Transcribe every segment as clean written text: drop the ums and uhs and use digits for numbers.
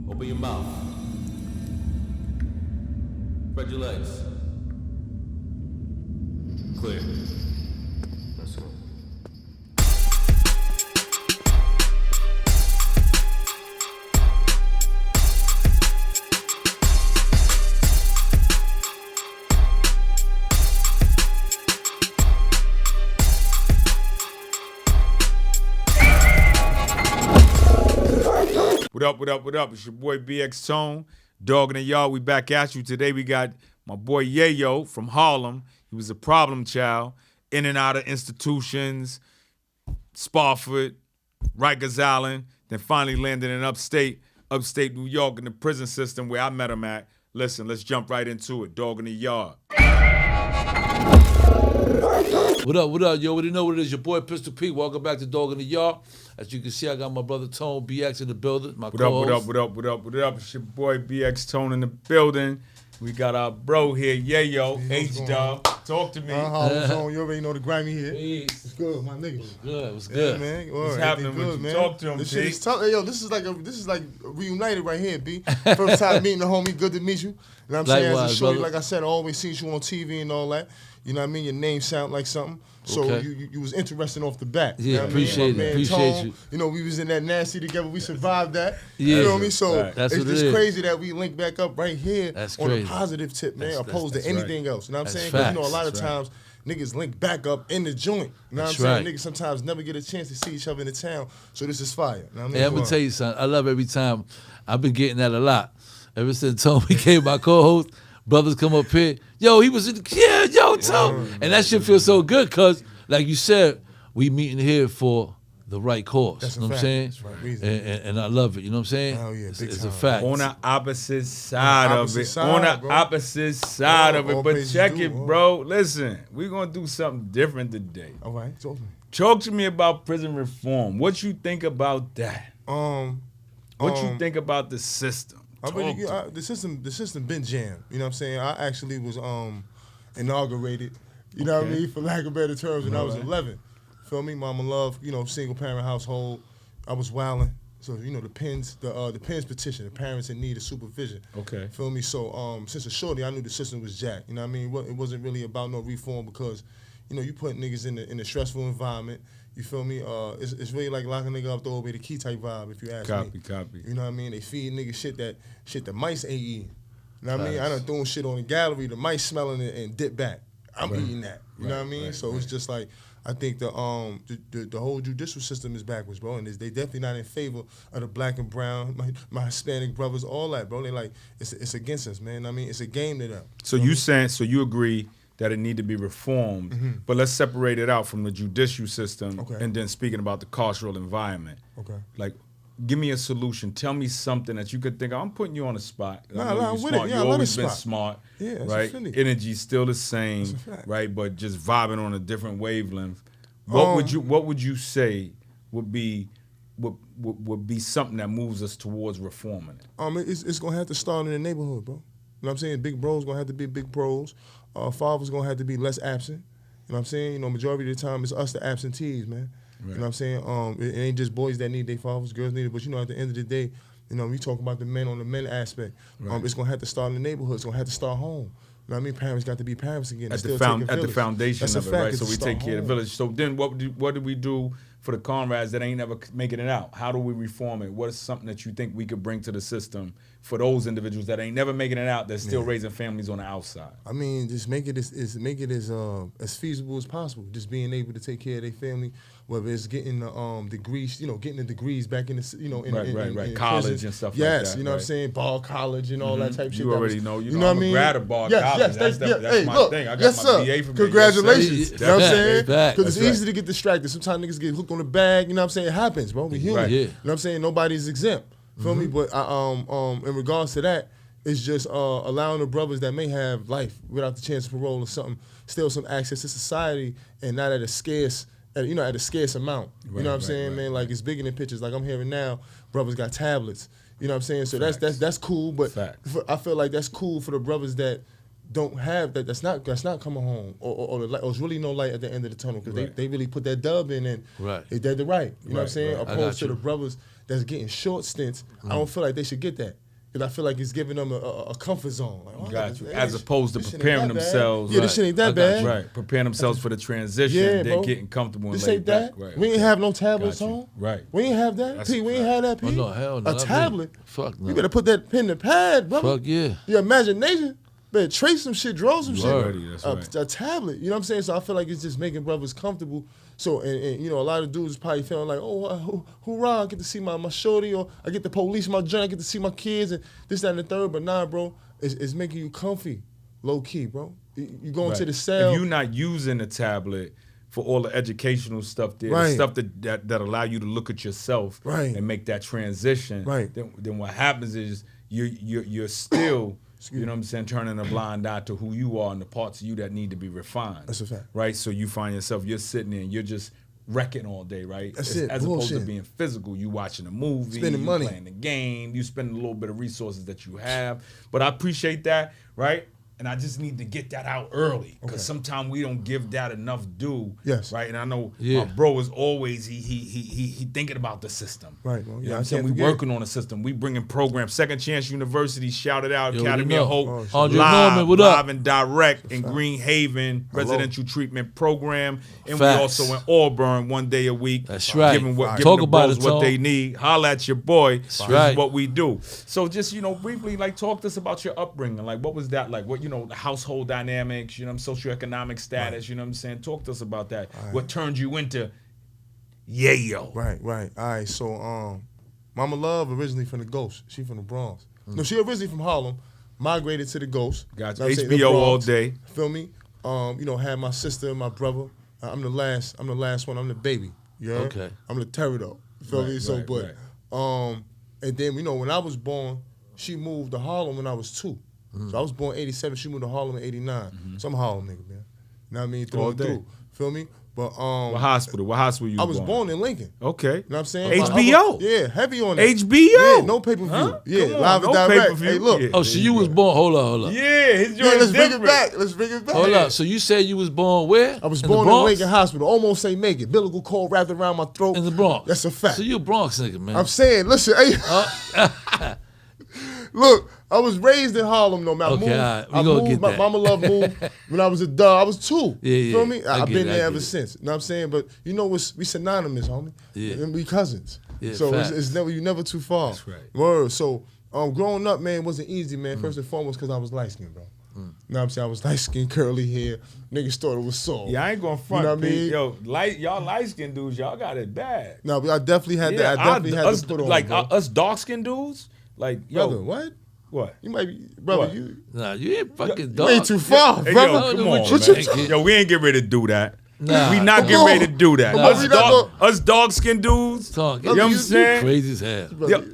Open your mouth. Spread your legs. Clear. Let's go. What up, what up, what up? It's your boy BX Tone, Dog in the Yard. We back at you. Today we got my boy Yayo from Harlem. He was a problem child, in and out of institutions, Spofford, Rikers Island, then finally landed in upstate New York in the prison system where I met him at. Listen, let's jump right into it. Dog in the Yard. What up, what up? You already know what it is. Your boy Pistol Pete. Welcome back to Dog in the Yard. As you can see, I got my brother Tone BX in the building. My What up, what up, what up, what up, what up? It's your boy BX Tone in the building. We got our bro here, Yayo, H-Dub. Talk to me. Zone. You already know the Grimey here. Peace. What's good, my nigga? What's good? Yeah, man. What's happening with you? Man. Talk to him, This P. shit is tough. Hey, yo, this is like reunited right here, B. First time meeting the homie. Good to meet you. You know what I'm saying? As a Likewise, shorty, brother. like I said, I always seen you on TV and all that. You know what I mean? Your name sound like something. So Okay. you was interesting off the bat. Yeah, you know what I mean? appreciate My it, man appreciate Tone, you. You know, we was in that nasty together. We survived that. Yeah. You know what I mean? So Right. That's it's what it just is. crazy that we link back up right here That's on crazy. a positive tip, man, opposed to that's right. anything else. You know what I'm That's saying? Because you know, a facts. lot of That's right. times niggas link back up in the joint. You know That's what I'm saying? right. Niggas sometimes never get a chance to see each other in the town. So this is fire. You know what I mean? Hey, I'm going to tell you something. I love every time. I've been getting that a lot. Ever since Tone became my co-host, brothers come up here. Yo, he was in the, yo, Tone. And that shit feels so good because, like you said, we meeting here for the right cause. That's a you know what I'm fact. saying? That's right reason. And I love it. You know what I'm saying? Hell yeah, It's, big it's a time. fact. On the opposite side of opposite it. side, On the bro. opposite side Oh, of it. all But praises check due, it, oh. bro. Listen, we're going to do something different today. All right, talk to me. Talk to me about prison reform. What you think about that? What you think about the system? The system been jammed. You know what I'm saying? I actually was inaugurated. You know what I mean? For lack of better terms, when I was 11. Feel me? Mama love. You know, single parent household. I was wilding. So you know the P.I.N.S petition, the parents in need of supervision. Okay. Feel me? So since a shorty, I knew the system was jacked. You know what I mean? It wasn't really about no reform because, you know, you put niggas in a stressful environment. You feel me? It's really like locking a nigga up, throw away the key type vibe. If you ask me. Copy. You know what I mean? They feed niggas shit that mice ain't eating. You know what I mean? I done throwing shit on the gallery, the mice smelling it and dip back. I'm eating that. You know what I mean? So it's just like, I think the whole judicial system is backwards, bro, and they definitely not in favor of the black and brown, my Hispanic brothers, all that, bro. They like it's against us, man. I mean, it's a game to them. So you agree that it need to be reformed, but let's separate it out from the judicial system and then speaking about the carceral environment. Okay. Like, give me a solution. Tell me something that you could think of. I'm putting you on the spot. Nah, I'm with it. Yeah, You've I love always the been spot. smart. Yeah, that's right? Philly. Energy's still the same, That's a fact. right? But just vibing on a different wavelength. What would you say would be something that moves us towards reforming it? It's gonna have to start in the neighborhood, bro. You know what I'm saying? Big bros gonna have to be big bros. Fathers gonna have to be less absent. You know what I'm saying? You know, majority of the time it's us the absentees, man. Right. You know what I'm saying? It ain't just boys that need their fathers, girls need it. But you know, at the end of the day, you know, we talk about the men on the men aspect. Right. It's gonna have to start in the neighborhood. It's gonna have to start home. You know what I mean? Parents got to be parents again. At It's the still taking at the village. foundation That's a of it, fact. right? It's So to we start take care of the home. village. So then what do we do for the comrades that ain't never making it out? How do we reform it? What is something that you think we could bring to the system for those individuals that ain't never making it out, that's still raising families on the outside? I mean, just make it as feasible as possible. Just being able to take care of their family, whether it's getting the degrees, you know, getting the degrees back in the, you know, in college prisons. and stuff like yes, that, you know what I'm right. saying, ball college and all that type shit. You that already was, know, you know I'm what I a mean? grad of Ball yes, College. Yes, That's hey, my look, thing. I got yes, my sir. BA from Congratulations. there. You know what I'm saying? Back. Because it's That's easy to get distracted. Sometimes niggas get hooked on the bag. You know what I'm saying? It happens, bro. We human. Right. Yeah. You know what I'm saying? Nobody's exempt. Feel me? But in regards to that, it's just allowing the brothers that may have life without the chance of parole or something, still some access to society and not at a scarce amount. You know what I'm saying, man? Like, it's bigger than pictures. Like I'm hearing now, brothers got tablets. You know what I'm saying? So that's cool, but Facts. I feel like that's cool for the brothers that don't have that. That's not coming home, or the light, or there's really no light at the end of the tunnel because they really put that dub in and they did the right. You know what I'm saying? Opposed to the brothers that's getting short stints, I don't feel like they should get that. Because I feel like it's giving them a comfort zone. Like, got you. As opposed to preparing themselves. Yeah, this shit ain't that bad. Right. Preparing themselves for the transition. They're getting comfortable and this laid ain't that. back. Right. We ain't have no tablets home. Right. We ain't have that. P, we ain't have that, P. Oh, no, hell no. A tablet. Fuck no. You better put that pen to pad, brother. Fuck yeah. Your imagination. Better trace some shit, draw some shit. That's a tablet. You know what I'm saying? So I feel like it's just making brothers comfortable. So, and you know, a lot of dudes probably feeling like, oh, hoorah, I get to see my shorty, or I get to police my joint, I get to see my kids, and this, that, and the third. But nah, bro, it's making you comfy, low key, bro. You going to the cell. If you're not using the tablet for all the educational stuff there, the stuff that allow you to look at yourself and make that transition, then what happens is you're still... You know what I'm saying? Turning a blind eye to who you are and the parts of you that need to be refined. That's a fact. Right? So you find yourself, you're sitting there and you're just wrecking all day, right? That's it. As opposed to being physical. You watching a movie, spending money, playing the game, you spending a little bit of resources that you have. But I appreciate that, right? And I just need to get that out early because sometimes we don't give that enough due. Yes. Right. And I know my bro is always he thinking about the system. Right. Well, you know what I'm saying? We working on the system. We bringing programs. Second Chance University, shout it out. Academy of Hope. Live and direct in Green Haven residential treatment program. And we also in Auburn 1 day a week. That's right. Giving the bros what they need. Holla at your boy. That's right. This is what we do. So just, briefly, talk to us about your upbringing. What was that like? What the household dynamics, socioeconomic status, you know what I'm saying? Talk to us about that. Right. What turned you into Yayo? Right. All right, so Mama Love originally from the Ghost. She from the Bronx. No, she originally from Harlem, migrated to the Ghost. Gotcha. HBO all day. Feel me? Had my sister and my brother. I'm the last one. I'm the baby. You know? Okay. I'm the terror though. Feel me? So, and then, when I was born, she moved to Harlem when I was 2. So I was born 87. She moved to Harlem in 89. So I'm a Harlem nigga, man. You know what I mean? Through. Feel me? But What hospital you I was born in Lincoln. Okay. You know what I'm saying? HBO. Heavy on that. HBO. Yeah, no pay-per-view. Huh? Yeah, live and direct. Pay-per-view. Hey, look. Yeah. Oh, so you was born. Hold on. Yeah, his joint let's is bring different. it back. Hold up. So you said you was born where? I was born in Lincoln Hospital. Almost say make it. Umbilical cord wrapped around my throat. In the Bronx. That's a fact. So you a Bronx nigga, man. I'm saying, listen, hey. Look, I was raised in Harlem, though, man. I moved. My Mama Love moved when I was a dog. I was 2. Yeah. Feel me? I've been there ever since. You know what I'm saying? But we synonymous, homie. Yeah. And we cousins. Yeah, so you're never too far. That's right. Word. So growing up, man, wasn't easy, man. First and foremost, because I was light skinned, bro. You know what I'm saying? I was light skinned, curly hair. Niggas thought it was soft. Yeah, I ain't gonna front. You know what I mean? Yo, y'all light skinned dudes, y'all got it bad. No, but I definitely had that. I definitely had to put on. Us dark skinned dudes, brother, what? What? You might be, brother. What? Nah, you ain't fucking dog. You ain't too far, Hey, brother. yo, come on, What man. Yo, we ain't get ready to do that. Nah. We not getting ready to do that. Nah. Us dark skinned dudes. Talk. You know what I'm saying? Crazy as hell. Yo,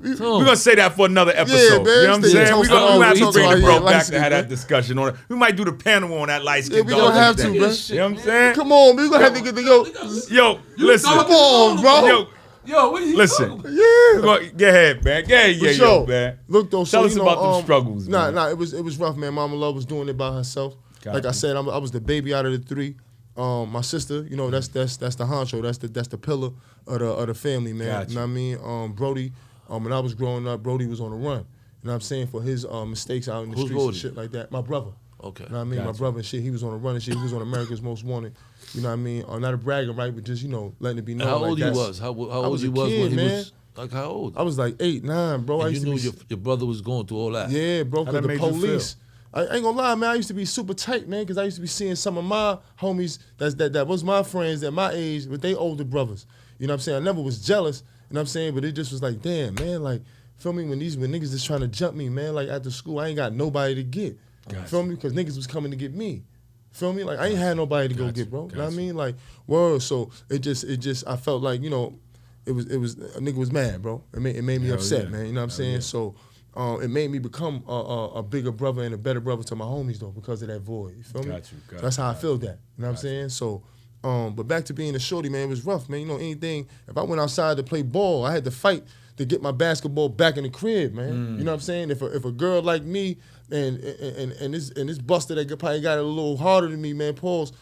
we're gonna say that for another episode. Yeah, man, you know what I'm saying? we We gonna have to bring the bro back to man. have that discussion on it. We might do the panel on that light skin. Yeah, we gonna have to, bro. You know what I'm saying? Come on, we gonna have to get the Yo, listen. Come on, bro. Yo, what are you Listen. talking? Yeah. Go ahead, man. Go ahead, yo, man. Look though, Tell us about them struggles. Nah, it was rough, man. Mama Love was doing it by herself. Like I said, I was the baby out of the 3. My sister, that's the honcho. That's the pillar of the family, man. Gotcha. You know what I mean? Brody, when I was growing up, Brody was on the run. You know what I'm saying? For his mistakes out in the streets and shit like that. My brother. Okay. You know what I mean? Gotcha. My brother and shit, he was on the run and shit. He was on America's Most Wanted. You know what I mean? Not a bragging, right? But just, letting it be known. How old like you was? How old a you was kid, when he man. was? Like how old? I was like 8, 9, bro. And you knew your brother was going through all that. Yeah, bro, because the made you police. I ain't gonna lie, man. I used to be super tight, man, because I used to be seeing some of my homies that was my friends at my age with they older brothers. You know what I'm saying? I never was jealous, you know what I'm saying? But it just was like, damn, man, like, feel me? When niggas just trying to jump me, man, like after school, I ain't got nobody to get. Gotcha. Feel me? Because niggas was coming to get me. Feel me? Like I ain't had nobody to go get, bro. You know what I mean? Like, word. So it just I felt like, it was a nigga was mad, bro. It made me upset, man. You know what I'm saying? Yeah. So it made me become a bigger brother and a better brother to my homies though because of that void. You feel me? So that's how I feel that. You know what I'm saying? So but back to being a shorty, man, it was rough, man. Anything, if I went outside to play ball, I had to fight to get my basketball back in the crib, man. You know what I'm saying? If a girl like me and this buster that probably got it a little harder than me, man, pause.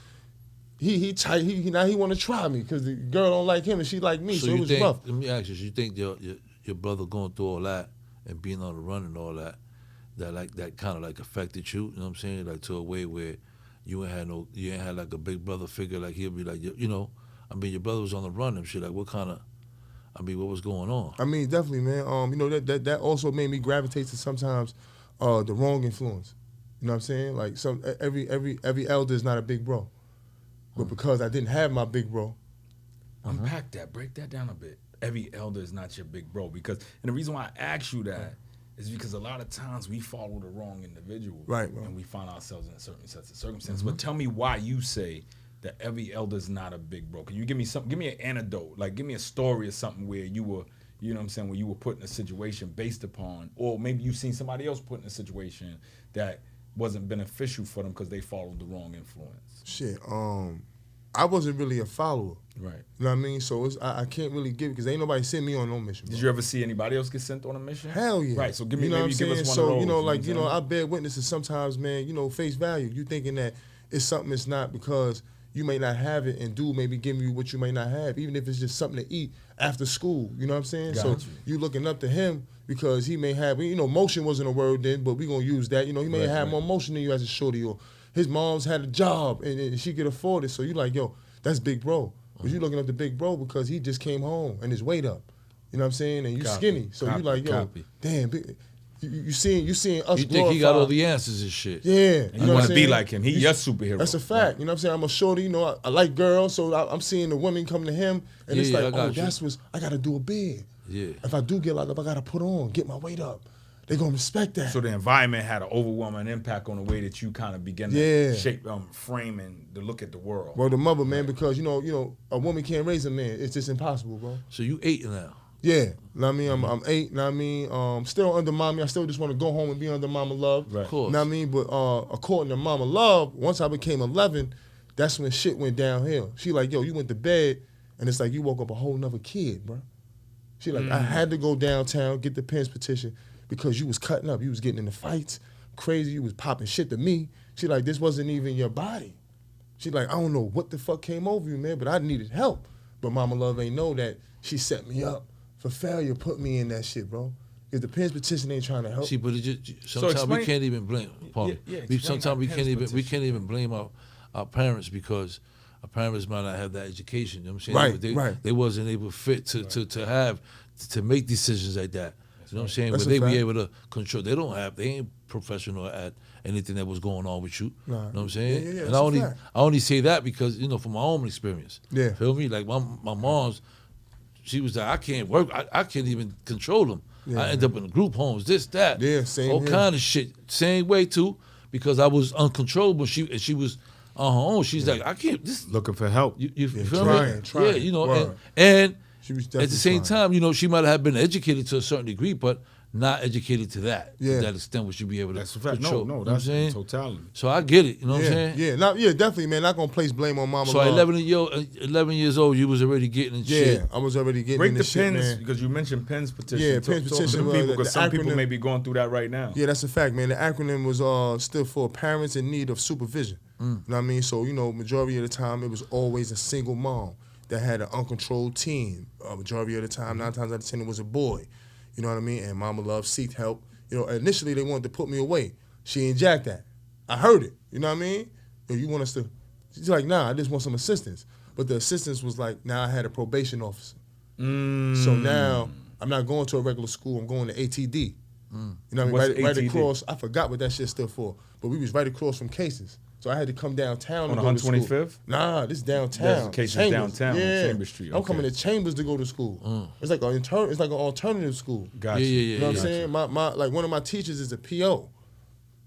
He tight. Now he want to try me because the girl don't like him and she like me, so it was rough. Let me ask you think your brother going through all that and being on the run and all that kind of like affected you? You know what I'm saying? Like to a way where you ain't had like a big brother figure, like he'll be like, you know, I mean, your brother was on the run and shit. Like what was going on? I mean, definitely, man. You know, that also made me gravitate to sometimes the wrong influence. You know what I'm saying? Like every elder is not a big bro. But because I didn't have my big bro. Unpack that. Break that down a bit. Every elder is not your big bro. And the reason why I ask you that is because a lot of times we follow the wrong individual. Right, bro. And we find ourselves in certain sets of circumstances. But tell me why you say that every elder is not a big bro. Can you give me something? Give me an anecdote. Like, give me a story or something where you were, you know what I'm saying, where you were put in a situation based upon, or maybe you've seen somebody else put in a situation that wasn't beneficial for them because they followed the wrong influence. Shit, I wasn't really a follower. Right. You know what I mean? So I can't really give it because ain't nobody sent me on no mission. Bro. Did you ever see anybody else get sent on a mission? Hell yeah. Right. So give me, you know maybe give us one so, of those. you know, like, you know, I bear witnesses sometimes, man, you know, face value. You thinking that it's something it's not because you may not have it and dude may be giving you what you may not have, even if it's just something to eat after school. You know what I'm saying? Got so you looking up to him because he may have, you know, motion wasn't a word then, but we going to use that. You know, he may have more motion than you as a shorty, or his mom's had a job and she could afford it. So you like, yo, that's big bro. But you looking up to big bro because he just came home and his weight up. You know what I'm saying? And you skinny. So you like, yo, damn, big, you seeing us glorified. You think he got all the answers and shit. Yeah. And you want to be like him. He your superhero. That's a fact. You know what I'm saying? I'm a shorty, you know, I like girls, so I'm seeing the women come to him, and it's like, I got to do a bid. Yeah. If I do get locked up, I got to put on, get my weight up. They're going to respect that. So the environment had an overwhelming impact on the way that you kind of begin to shape, frame, and to look at the world. Well, the mother, man, because, you know, a woman can't raise a man. It's just impossible, bro. So you 8 now? Yeah. Know what I mean? I'm 8, know what I mean? Still under mommy. I still just want to go home and be under mama love. Right. Of course. Know what I mean? But according to mama love, once I became 11, that's when shit went downhill. She like, yo, you went to bed, and it's like you woke up a whole nother kid, bro. She like, I had to go downtown, get the P.I.N.S petition, because you was cutting up. You was getting into fights, crazy. You was popping shit to me. She like, this wasn't even your body. She like, I don't know what the fuck came over you, man, but I needed help. But mama love ain't know that she set me up for failure, put me in that shit, bro. If the P.I.N.S petition ain't trying to help. See, but sometimes we can't even blame. Sometimes we can't even blame our parents because our parents might not have that education. You know what I'm saying? Right. They wasn't able fit to make decisions like that. You know what I'm saying? That's Where a they fact. be able to they ain't professional at anything that was going on with you. Nah. You know what I'm saying? Yeah, and that's a fact. I only say that because, you know, from my own experience. Yeah. Feel me? Like my mom's, she was like, I can't work. I can't even control them. Yeah, I end up in group homes, this, that. Yeah, same all here. kind of shit. Same way too, because I was uncontrollable. She was on her own. She's like, I can't. This Looking for help. you feel trying, me? trying. Yeah, you know, Word. and She was at definitely the same trying. time, you know, she might have been educated to a certain degree, but not educated to that. Yeah. To that extent, would she be able to That's a fact. control? No, You know what I'm that's saying? totality. So I get it. You know what I'm saying? Yeah, definitely, man. Not gonna place blame on mama So at love. 11 years old, you was already getting in shit. Yeah, I was already getting Break in the shit, P.I.N.S man. because you mentioned P.I.N.S petition. Yeah, Talk P.I.N.S to petition, the people the because some people acronym- may be going through that right now. Yeah, that's a fact, man. The acronym was stood for Parents in Need of Supervision. You know what I mean? So, you know, majority of the time, it was always a single mom that had an uncontrolled teen. Majority of the time, 9 times out of 10, it was a boy. You know what I mean? And mama love seeked help. You know, initially, they wanted to put me away. She ain't jacked that. I heard it. You know what I mean? Yo, you want us to... She's like, nah, I just want some assistance. But the assistance was like, now I had a probation officer. So now, I'm not going to a regular school. I'm going to ATD. You know what I mean? What's Right ATD? across. I forgot what that shit stood for. But we was right across from Cases. So I had to come downtown On to go to school. 125th? Nah, this downtown. That's Cases Chambers. downtown, Yeah. Chambers Street, I'm okay. coming to Chambers to go to school. It's like an alternative school. Gotcha. Yeah. You know what I'm saying? My like one of my teachers is a PO.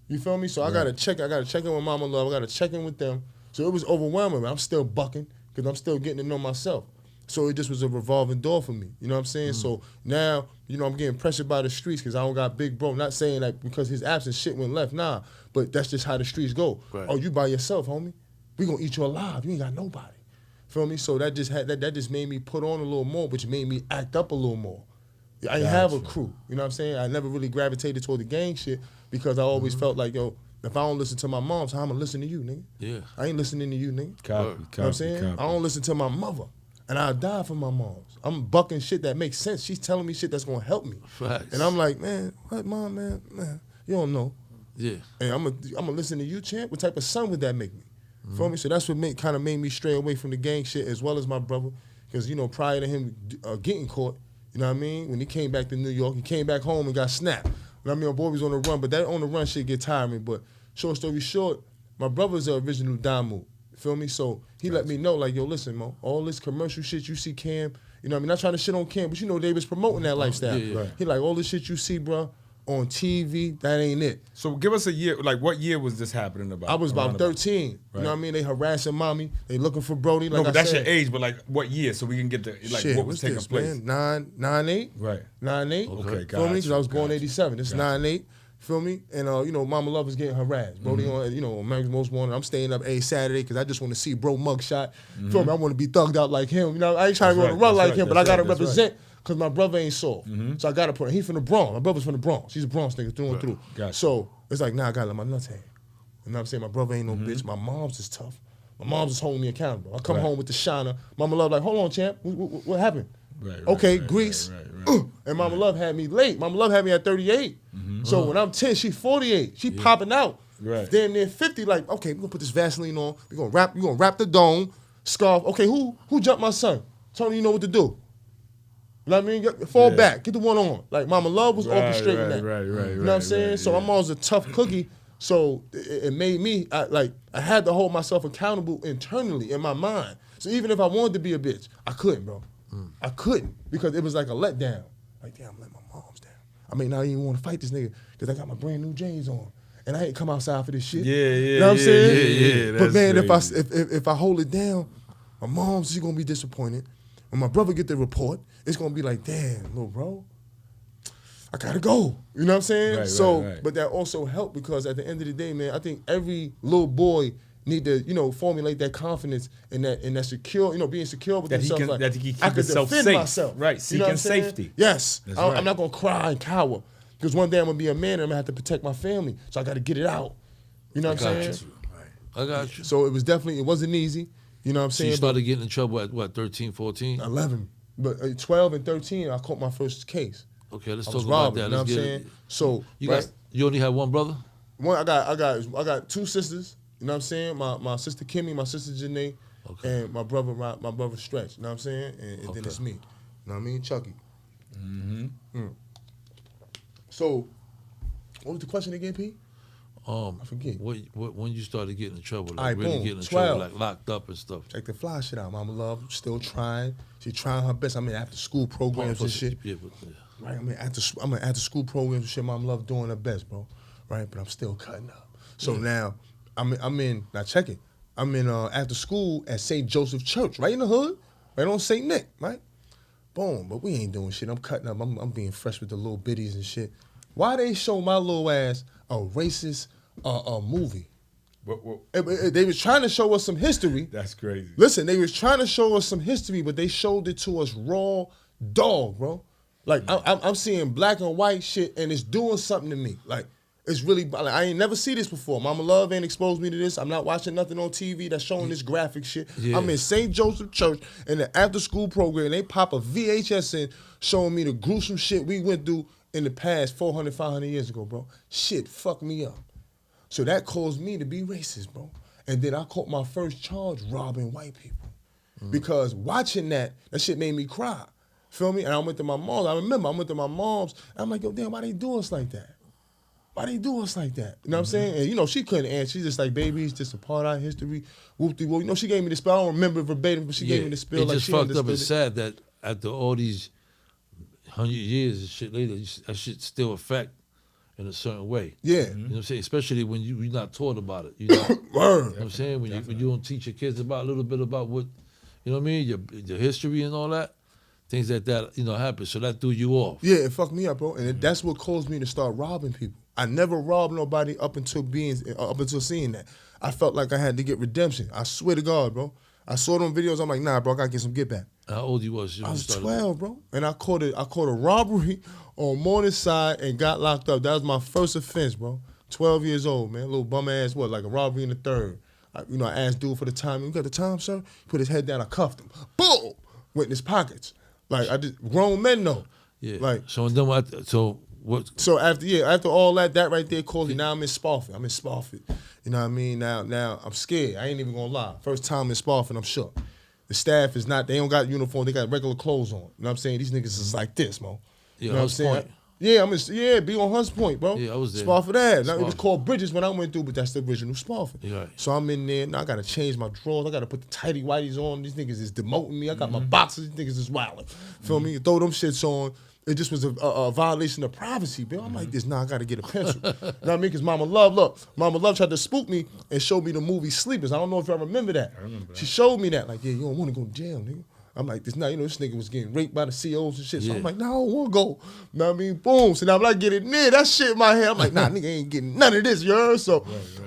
You feel me? So I gotta check in with Mama Love. I gotta check in with them. So it was overwhelming, man. I'm still bucking because I'm still getting to know myself. So it just was a revolving door for me. You know what I'm saying? So now, you know, I'm getting pressured by the streets because I don't got big bro. Not saying like because his absence shit went left. Nah. But that's just how the streets go. Right. Oh, you by yourself, homie. We gonna eat you alive. You ain't got nobody. Feel me? So that just made me put on a little more, which made me act up a little more. I didn't have a crew. You know what I'm saying? I never really gravitated toward the gang shit because I always felt like, yo, if I don't listen to my mom, so how I'm gonna listen to you, nigga? Yeah. I ain't listening to you, nigga. Copy, You know what I'm saying? I don't listen to my mother. And I die for my moms. I'm bucking shit that makes sense. She's telling me shit that's gonna help me. Facts. And I'm like, man, what, mom, man, you don't know. Yeah. And I'm gonna listen to you, champ. What type of son would that make me? Feel me? So that's what kind of made me stray away from the gang shit as well as my brother. Because, you know, prior to him getting caught, you know what I mean? When he came back to New York, he came back home and got snapped. You know what I mean? My boy was on the run, but that on the run shit get tiring. But short story short, my brother's the original Damu. Feel me? So he let me know, like, yo, listen, Mo, all this commercial shit you see Cam, you know what I mean? Not trying to shit on Cam, but you know they was promoting that lifestyle. Yeah. Right. He like, all this shit you see, bro, on TV, that ain't it. So give us a year. Like, what year was this happening about? I was about Around 13. Right. You know what I mean? They harassing mommy. They looking for Brody. Like No, but I that's said. your age. But like, what year? So we can get the like Shit, what was what's taking this, place. Man? 9'8". Right. 9'8". Okay, Feel got me? Because I was born you. 87. This is 9'8". Feel me? And you know, Mama Love is getting harassed. Brody on, you know, America's Most Wanted. I'm staying up a Saturday because I just want to see bro mugshot. Feel me? I want to be thugged out like him. You know, I ain't trying to go on the run like him, but I gotta represent because my brother ain't soft. So I gotta put. He from the Bronx. My brother's from the Bronx. He's a Bronx nigga through and through. Gotcha. So it's like, nah, I gotta let my nuts hang. You know what I'm saying? My brother ain't no bitch. My mom's is tough. My mom's is holding me accountable. I come home with the shiner. Mama Love like, hold on, champ. What happened? Right, Okay, right, Grease. right. And Mama Love had me late. Mama Love had me at 38. So when I'm 10, she 48. She popping out. Right. Damn near 50. Like, okay, we're gonna put this Vaseline on. We're gonna wrap the dome, scarf. Okay, who jumped my son? Tony, you know what to do. You know what I mean? Fall back. Get the one on. Like Mama Love was orchestrating that. Right. You know what I'm saying? So I'm always a tough cookie. So it made me I had to hold myself accountable internally in my mind. So even if I wanted to be a bitch, I couldn't, bro. I couldn't because it was like a letdown. Like, damn, I'm letting my mom's down. I may not even want to fight this nigga because I got my brand new J's on. And I ain't come outside for this shit. Yeah, You know what I'm saying? Yeah. But man, crazy. if I hold it down, my mom's she's gonna be disappointed. When my brother get the report, it's gonna be like, damn, little bro, I gotta go. You know what I'm saying? Right. But that also helped because at the end of the day, man, I think every little boy need to, you know, formulate that confidence and that secure, you know, being secure with That he himself. can- like, that he can keep I could himself defend safe. myself. Right, You know seeking what I'm saying? safety. Yes. That's right. I'm not gonna cry and cower because one day I'm gonna be a man and I'm gonna have to protect my family. So I gotta get it out. You know what I'm saying? I got you. So it wasn't easy. You know what I'm So saying? you started getting in trouble at what, 13, 14? 11. But 12 and 13, I caught my first case. Okay, let's I talk was about robbing, that. you know Let's what I'm get saying? it. So, You only have one brother? one, I got two sisters. You know what I'm saying? My sister Kimmy, my sister Janae, and my brother Stretch. You know what I'm saying? And then it's me. You know what I mean? Chucky. So, what was the question again, P? I forget. When you started getting in trouble, like Alright, really boom, getting in 12. trouble, like locked up and stuff. Check the fly shit out. Mama Love still trying. She trying her best. I'm in after school programs and shit. Yeah, Right, I'm in after school programs and shit. Mama Love doing her best, bro. Right, but I'm still cutting up. So now I'm in. Now check it. I'm in after school at St. Joseph Church, right in the hood, right on St. Nick, right. Boom, but we ain't doing shit. I'm cutting up. I'm being fresh with the little biddies and shit. Why they show my little ass a racist movie? They was trying to show us some history. That's crazy. Listen, they was trying to show us some history, but they showed it to us raw dog, bro. Like I'm seeing black and white shit, and it's doing something to me. Like it's really, like, I ain't never see this before. Mama Love ain't exposed me to this. I'm not watching nothing on TV that's showing this graphic shit. Yeah. I'm in St. Joseph Church in the after school program. They pop a VHS in showing me the gruesome shit we went through in the past 400, 500 years ago, bro. Shit fucked me up. So that caused me to be racist, bro. And then I caught my first charge robbing white people. Because watching that shit made me cry. Feel me? And I went to my mom's. I remember I went to my mom's. And I'm like, yo, damn, why they do us like that? Why they do us like that? You know what I'm saying? And, you know, she couldn't answer. She's just like, baby, it's just a part of our history. Whoop-de-whoop. You know, she gave me the spill. I don't remember verbatim, but she gave me the spill. It Like just she fucked up. understood It's it. sad that after all these 100 years and shit later, that shit still affect in a certain way. Yeah. You know what I'm saying? Especially when you're not taught about it. You know, Word. You know what I'm saying? When you don't teach your kids about a little bit about what, you know what I mean, your history and all that, things like that, you know, happen. So that threw you off. Yeah, it fucked me up, bro. And that's what caused me to start robbing people. I never robbed nobody up until seeing that. I felt like I had to get redemption. I swear to God, bro. I saw them videos. I'm like, nah, bro, I gotta get some get back. How old you was? I was 12, bro. And I caught a robbery on Morningside and got locked up. That was my first offense, bro. 12 years old, man. Little bum ass, like a robbery in the third. I asked dude for the time. You got the time, sir? Put his head down. I cuffed him. Boom! Went in his pockets. Like, I just, grown men know. Yeah. Like, so then what? So what? So after all that right there caused me. Now I'm in Spofford. You know what I mean? Now I'm scared. I ain't even gonna lie. First time in Spofford, I'm shook. The staff is not. They don't got uniform. They got regular clothes on. You know what I'm saying? These niggas is like this, mo. Yeah, you know what I'm saying? Point. Yeah, be on Hunts Point, bro. Yeah, I was there. Spofford Ave. Now, it was called Bridges when I went through, but that's the original Spofford. Right. So I'm in there. Now I gotta change my drawers. I gotta put the tighty whities on. These niggas is demoting me. I got my boxers. These niggas is wilding. Feel me? Throw them shits on. It just was a violation of privacy, bro. I'm like this. Nah, I gotta get a pencil. You know what I mean? Because Mama Love tried to spook me and show me the movie Sleepers. I don't know if y'all remember that. I remember that. She showed me that. Like, yeah, you don't want to go to jail, nigga. I'm like, this nigga was getting raped by the COs and shit. So I'm like, nah, I don't want to go. You know what I mean? Boom. So now I'm like getting near that shit in my head. I'm like, nah, nigga ain't getting none of this, you heard? So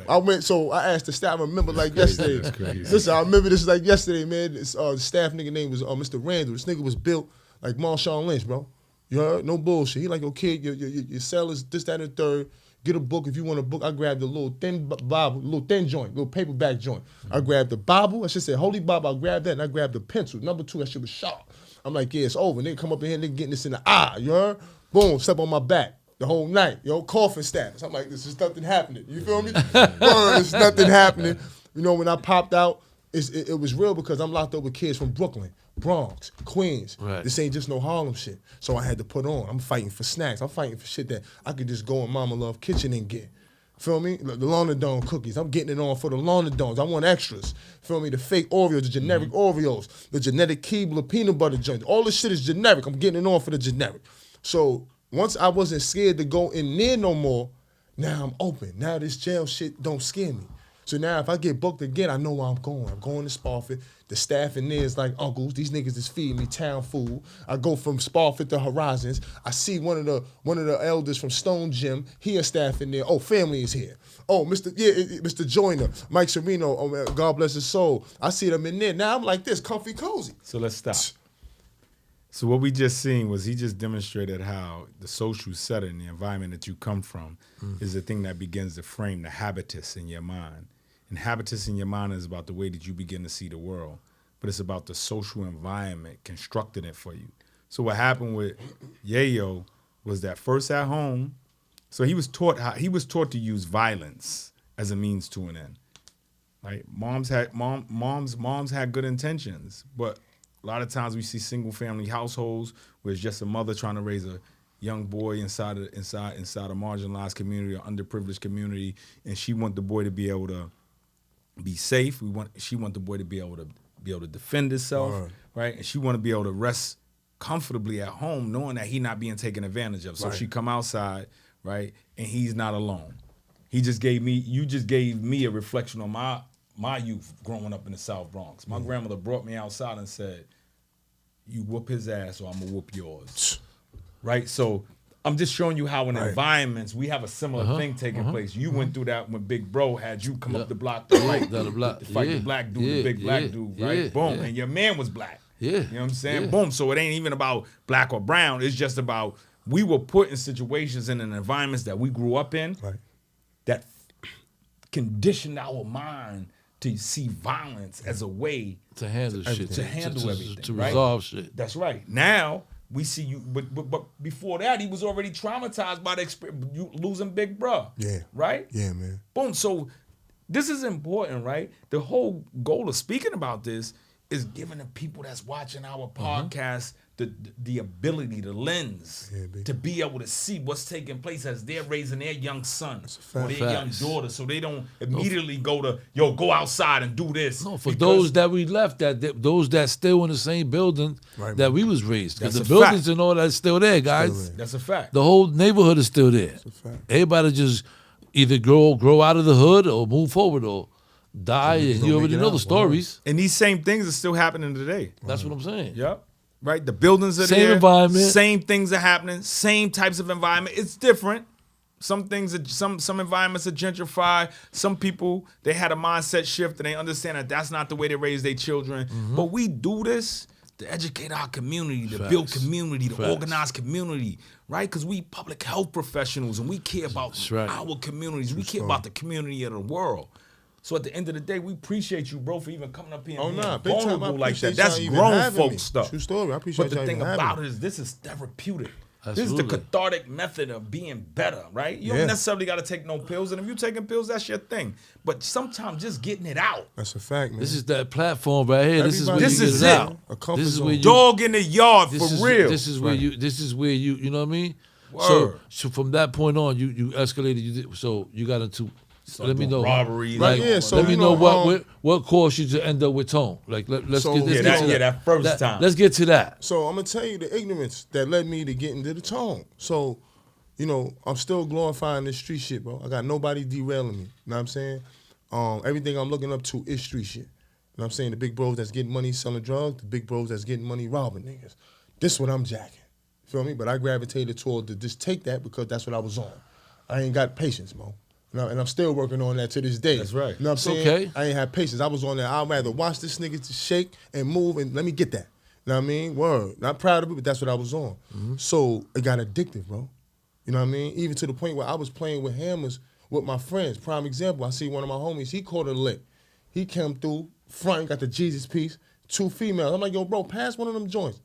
I asked the staff, I remember like yesterday. Listen, I remember this like yesterday, man. The staff nigga name was Mr. Randall. This nigga was built like Marshawn Lynch, bro. You heard? No bullshit. He like, yo, kid, your cell is this, that, and the third. Get a book. If you want a book, I grabbed a little thin Bible, little thin joint, little paperback joint. I grabbed the Bible. I should say Holy Bible. I grabbed that, and I grabbed the pencil. Number 2, that shit was sharp. I'm like, yeah, it's over. Nigga come up in here, nigga getting this in the eye. You heard? Boom, step on my back the whole night. Yo, coughing status. I'm like, this is nothing happening. You feel me? There's nothing happening. You know, when I popped out, it was real because I'm locked up with kids from Brooklyn, Bronx, Queens. Right. This ain't just no Harlem shit. So I had to put on. I'm fighting for snacks. I'm fighting for shit that I could just go in Mama Love kitchen and get. Feel me? The Lonadone cookies. I'm getting it on for the Lonadones. I want extras. Feel me? The fake Oreos, the generic Oreos, the genetic Keebler peanut butter joint. All this shit is generic. I'm getting it on for the generic. So once I wasn't scared to go in there no more, now I'm open. Now this jail shit don't scare me. So now if I get booked again, I know where I'm going. I'm going to Spofford. The staff in there is like uncles. These niggas is feeding me town food. I go from Spofford to Horizons. I see one of the elders from Stone Gym. He a staff in there. Oh, family is here. Oh, Mr. Joyner, Mike Sereno. Oh, man, God bless his soul. I see them in there. Now I'm like this, comfy, cozy. So let's stop. So what we just seen was he just demonstrated how the social setting, the environment that you come from, is the thing that begins to frame the habitus in your mind. And habitus in your mind is about the way that you begin to see the world, but it's about the social environment constructing it for you. So what happened with Yayo was that first at home, so he was taught to use violence as a means to an end. Right? Moms had good intentions, but a lot of times we see single family households where it's just a mother trying to raise a young boy inside a marginalized community or underprivileged community, and she want the boy to be able to be safe. She want the boy to be able to defend himself, right? And she want to be able to rest comfortably at home, knowing that he not being taken advantage of. So she come outside, right? And he's not alone. You just gave me a reflection on my youth growing up in the South Bronx. My grandmother brought me outside and said, "You whoop his ass, or I'm gonna whoop yours." Right? So I'm just showing you how in environments we have a similar thing taking place. You went through that when Big Bro had you come up the block to fight the black dude, the big black dude, right? Boom. And your man was black. Yeah. You know what I'm saying? Boom. So it ain't even about black or brown. It's just about we were put in situations and in environments that we grew up in that conditioned our mind to see violence as a way to handle shit. To handle everything. To resolve shit. That's right. Now we see you, but before that, he was already traumatized by the experience, losing Big Bruh. Yeah. Right? Yeah, man. Boom. So this is important, right? The whole goal of speaking about this is giving the people that's watching our podcast the ability, the lens, to be able to see what's taking place as they're raising their young son or their young daughter, so they don't immediately go outside and do this. No, for those that we left, those that still in the same building that we was raised, because the buildings and all that's still there, guys. That's a fact. The whole neighborhood is still there. That's a fact. Everybody just either grow out of the hood or move forward or die, and you already know the stories. And these same things are still happening today. That's what I'm saying. Yep. Right? The buildings are there. Same environment. Same things are happening. Same types of environment. It's different. Some environments are gentrified. Some people, they had a mindset shift and they understand that that's not the way they raise their children. But we do this to educate our community, to build community, to organize community, right? Because we public health professionals and we care about our communities. We care about the community of the world. So at the end of the day, we appreciate you, bro, for even coming up here and being vulnerable like that. That's grown folk stuff. True story. I appreciate But the thing about it is this is therapeutic. Absolutely. This is the cathartic method of being better, right? You don't necessarily got to take no pills. And if you're taking pills, that's your thing. But sometimes just getting it out. That's a fact, man. This is that platform right here. This is where this you is get it it. out. This is where you, dog in the yard for real. This is where you know what I mean? Word. So from that point on, you escalated. So you got into. So let me know. Robbery. Like, yeah, so let me know what caused you to end up with Tone. Like let's get to that first time. Let's get to that. So I'm gonna tell you the ignorance that led me to get into the Tone. So, you know, I'm still glorifying this street shit, bro. I got nobody derailing me. You know what I'm saying? Everything I'm looking up to is street shit. You know what I'm saying? The big bros that's getting money selling drugs, the big bros that's getting money robbing niggas. This is what I'm jacking. Feel me? But I gravitated toward to just take that because that's what I was on. I ain't got patience, bro. And I'm still working on that to this day. That's right. You know what I'm saying? Okay. I ain't had patience. I was on that. I'd rather watch this nigga to shake and move and let me get that. You know what I mean? Word. Not proud of it, but that's what I was on. So it got addictive, bro. You know what I mean? Even to the point where I was playing with hammers with my friends. Prime example, I see one of my homies, he caught a lick. He came through, front, got the Jesus piece, 2 females. I'm like, yo, bro, pass one of them joints.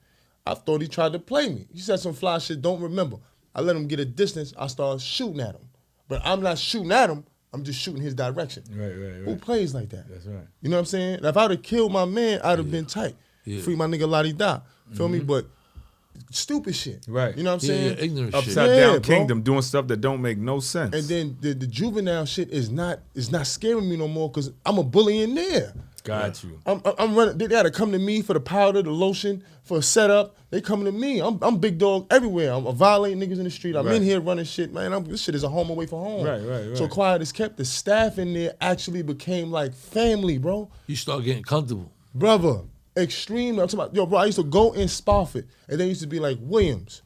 I thought he tried to play me. He said some fly shit, don't remember. I let him get a distance. I started shooting at him. But I'm not shooting at him. I'm just shooting his direction. Right. Who plays like that? That's right. You know what I'm saying? Now, if I would have killed my man, I'd have been tight. Free my nigga Lottie Da. Feel me? But stupid shit. Right. You know what I'm saying? Ignorant shit. Upside down bro. kingdom doing stuff that don't make no sense. And then the juvenile shit is not scaring me no more because I'm a bully in there. Got you. I'm running. They gotta come to me for the powder, the lotion, for a setup. They coming to me. I'm big dog everywhere. I'm violating niggas in the street. I'm in here running shit, man. This shit is a home away from home. Right. So quiet is kept. The staff in there actually became like family, bro. You start getting comfortable. Brother, extreme. I'm talking about, yo, bro, I used to go in Spofford, and they used to be like, Williams,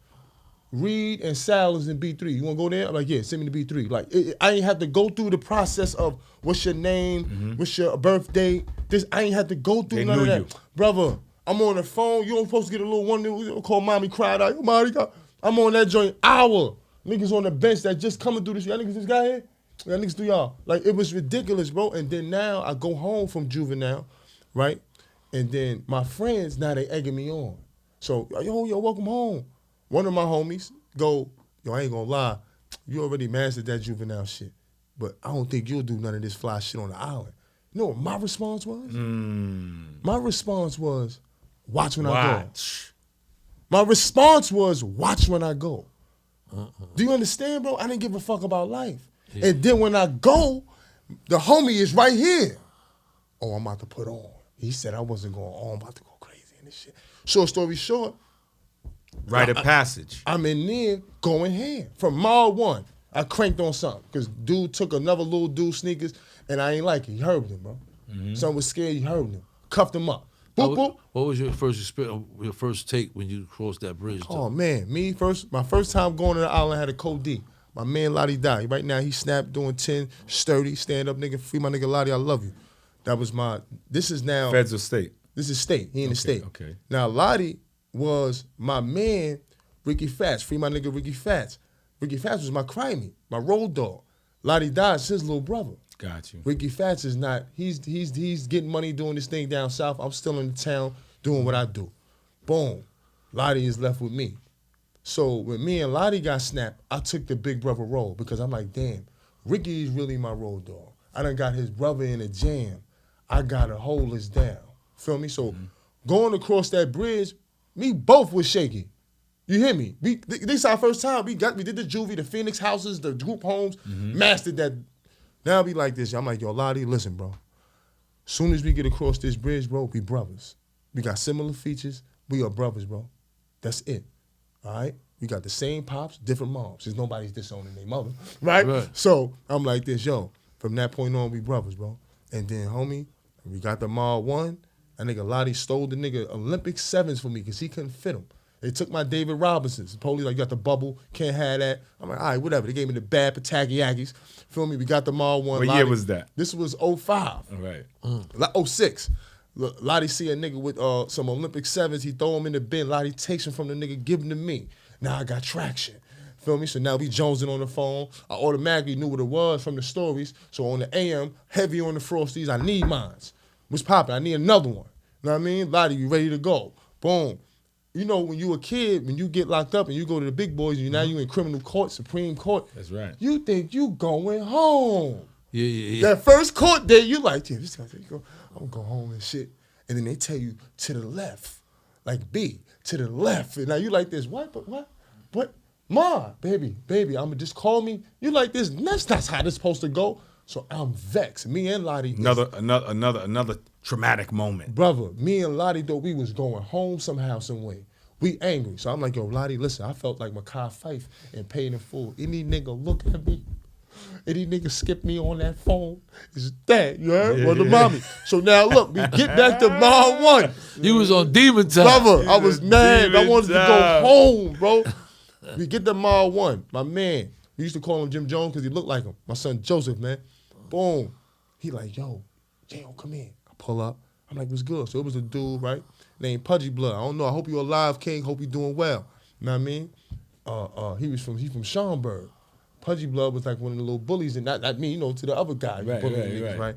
Reed, and Sal is in B3. You want to go there? I'm like, yeah, send me to B3. Like, I ain't have to go through the process of what's your name, what's your birthday. I ain't have to go through none of that. You. Brother, I'm on the phone. You don't supposed to get a little one call mommy cried out. Yo, mommy, I'm on that joint hour. Niggas on the bench that just coming through this. Y'all niggas just got here? Y'all niggas do y'all. Like, it was ridiculous, bro. And then now I go home from juvenile, right? And then my friends, now they egging me on. So, yo, welcome home. One of my homies go, yo, I ain't gonna lie, you already mastered that juvenile shit, but I don't think you'll do none of this fly shit on the island. You know what my response was? My response was, watch when I go. My response was, watch when I go. Do you understand, bro? I didn't give a fuck about life. Yeah. And then when I go, the homie is right here. Oh, I'm about to put on. He said I wasn't going on. I'm about to go crazy in this shit. Short story short, Rite of passage. I'm in there going ham. From mile 1, I cranked on something because dude took another little dude sneakers and I ain't like it. He heard him, bro. Something was scared. He heard him. Cuffed him up. Boop, boop. What was your first experience, your first take when you crossed that bridge? Oh, man. My first time going to the island, I had a Code D. My man Lottie died. Right now, he snapped doing 10, sturdy, stand up nigga, free my nigga Lottie, I love you. That was this is now. Feds or state? This is state. He in the state. Okay. Now, Lottie was my man, Ricky Fats. Free my nigga Ricky Fats. Ricky Fats was my crimey, my road dog. Lottie dies, his little brother. Got you. Ricky Fats is not, he's getting money doing this thing down south. I'm still in the town doing what I do. Boom. Lottie is left with me. So when me and Lottie got snapped, I took the big brother role because I'm like, damn, Ricky is really my road dog. I done got his brother in a jam. I gotta hold this down. Feel me? So going across that bridge, me both was shaky. You hear me? This our first time. We did the juvie, the Phoenix houses, the group homes, mastered that. Now be like this. I'm like, yo, Lottie, listen, bro. Soon as we get across this bridge, bro, we brothers. We got similar features. We are brothers, bro. That's it. All right? We got the same pops, different moms. There's nobody's disowning their mother, right? So I'm like this, yo. From that point on, we brothers, bro. And then, homie, we got the mall 1. That nigga Lottie stole the nigga Olympic 7s for me because he couldn't fit them. They took my David Robinsons. The police like, you got the bubble, can't have that. I'm like, all right, whatever. They gave me the bad Patagiakis. Feel me? We got the mall 1. What year was that? This was 05. All right. 06. Lottie see a nigga with some Olympic 7s. He throw him in the bin. Lottie takes him from the nigga, give him to me. Now I got traction. Feel me? So now we jonesing on the phone. I automatically knew what it was from the stories. So on the AM, heavy on the Frosties, I need mines. What's poppin'? I need another one. You know what I mean? Lottie, you ready to go? Boom. You know, when you a kid, when you get locked up and you go to the big boys, now you in criminal court, Supreme Court. That's right. You think you going home. Yeah. That first court day, you like, yeah, this guy, I'm gonna go home and shit. And then they tell you to the left, like B, to the left. And now you like this, what? Ma, baby, I'ma just call me. You like this, that's not how this supposed to go. So I'm vexed. Me and Lottie. Another traumatic moment. Brother, me and Lottie, though, we was going home somehow, some way. We angry. So I'm like, yo, Lottie, listen, I felt like P.I.N. and Paid in Full. Any nigga look at me, any nigga skip me on that phone, is that, you heard? Or the mommy. So now look, we get back to mile 1. You was on demon time. Brother, I was mad. I wanted to go home, bro. We get to mile 1. My man, we used to call him Jim Jones because he looked like him. My son Joseph, man. Boom. He like, yo, come in. I pull up. I'm like, what's good? So it was a dude, right? Named Pudgy Blood. I don't know. I hope you're alive, King. Hope you're doing well. You know what I mean? He from Schaumburg. Pudgy Blood was like one of the little bullies, and not me, you know, to the other guy. Right.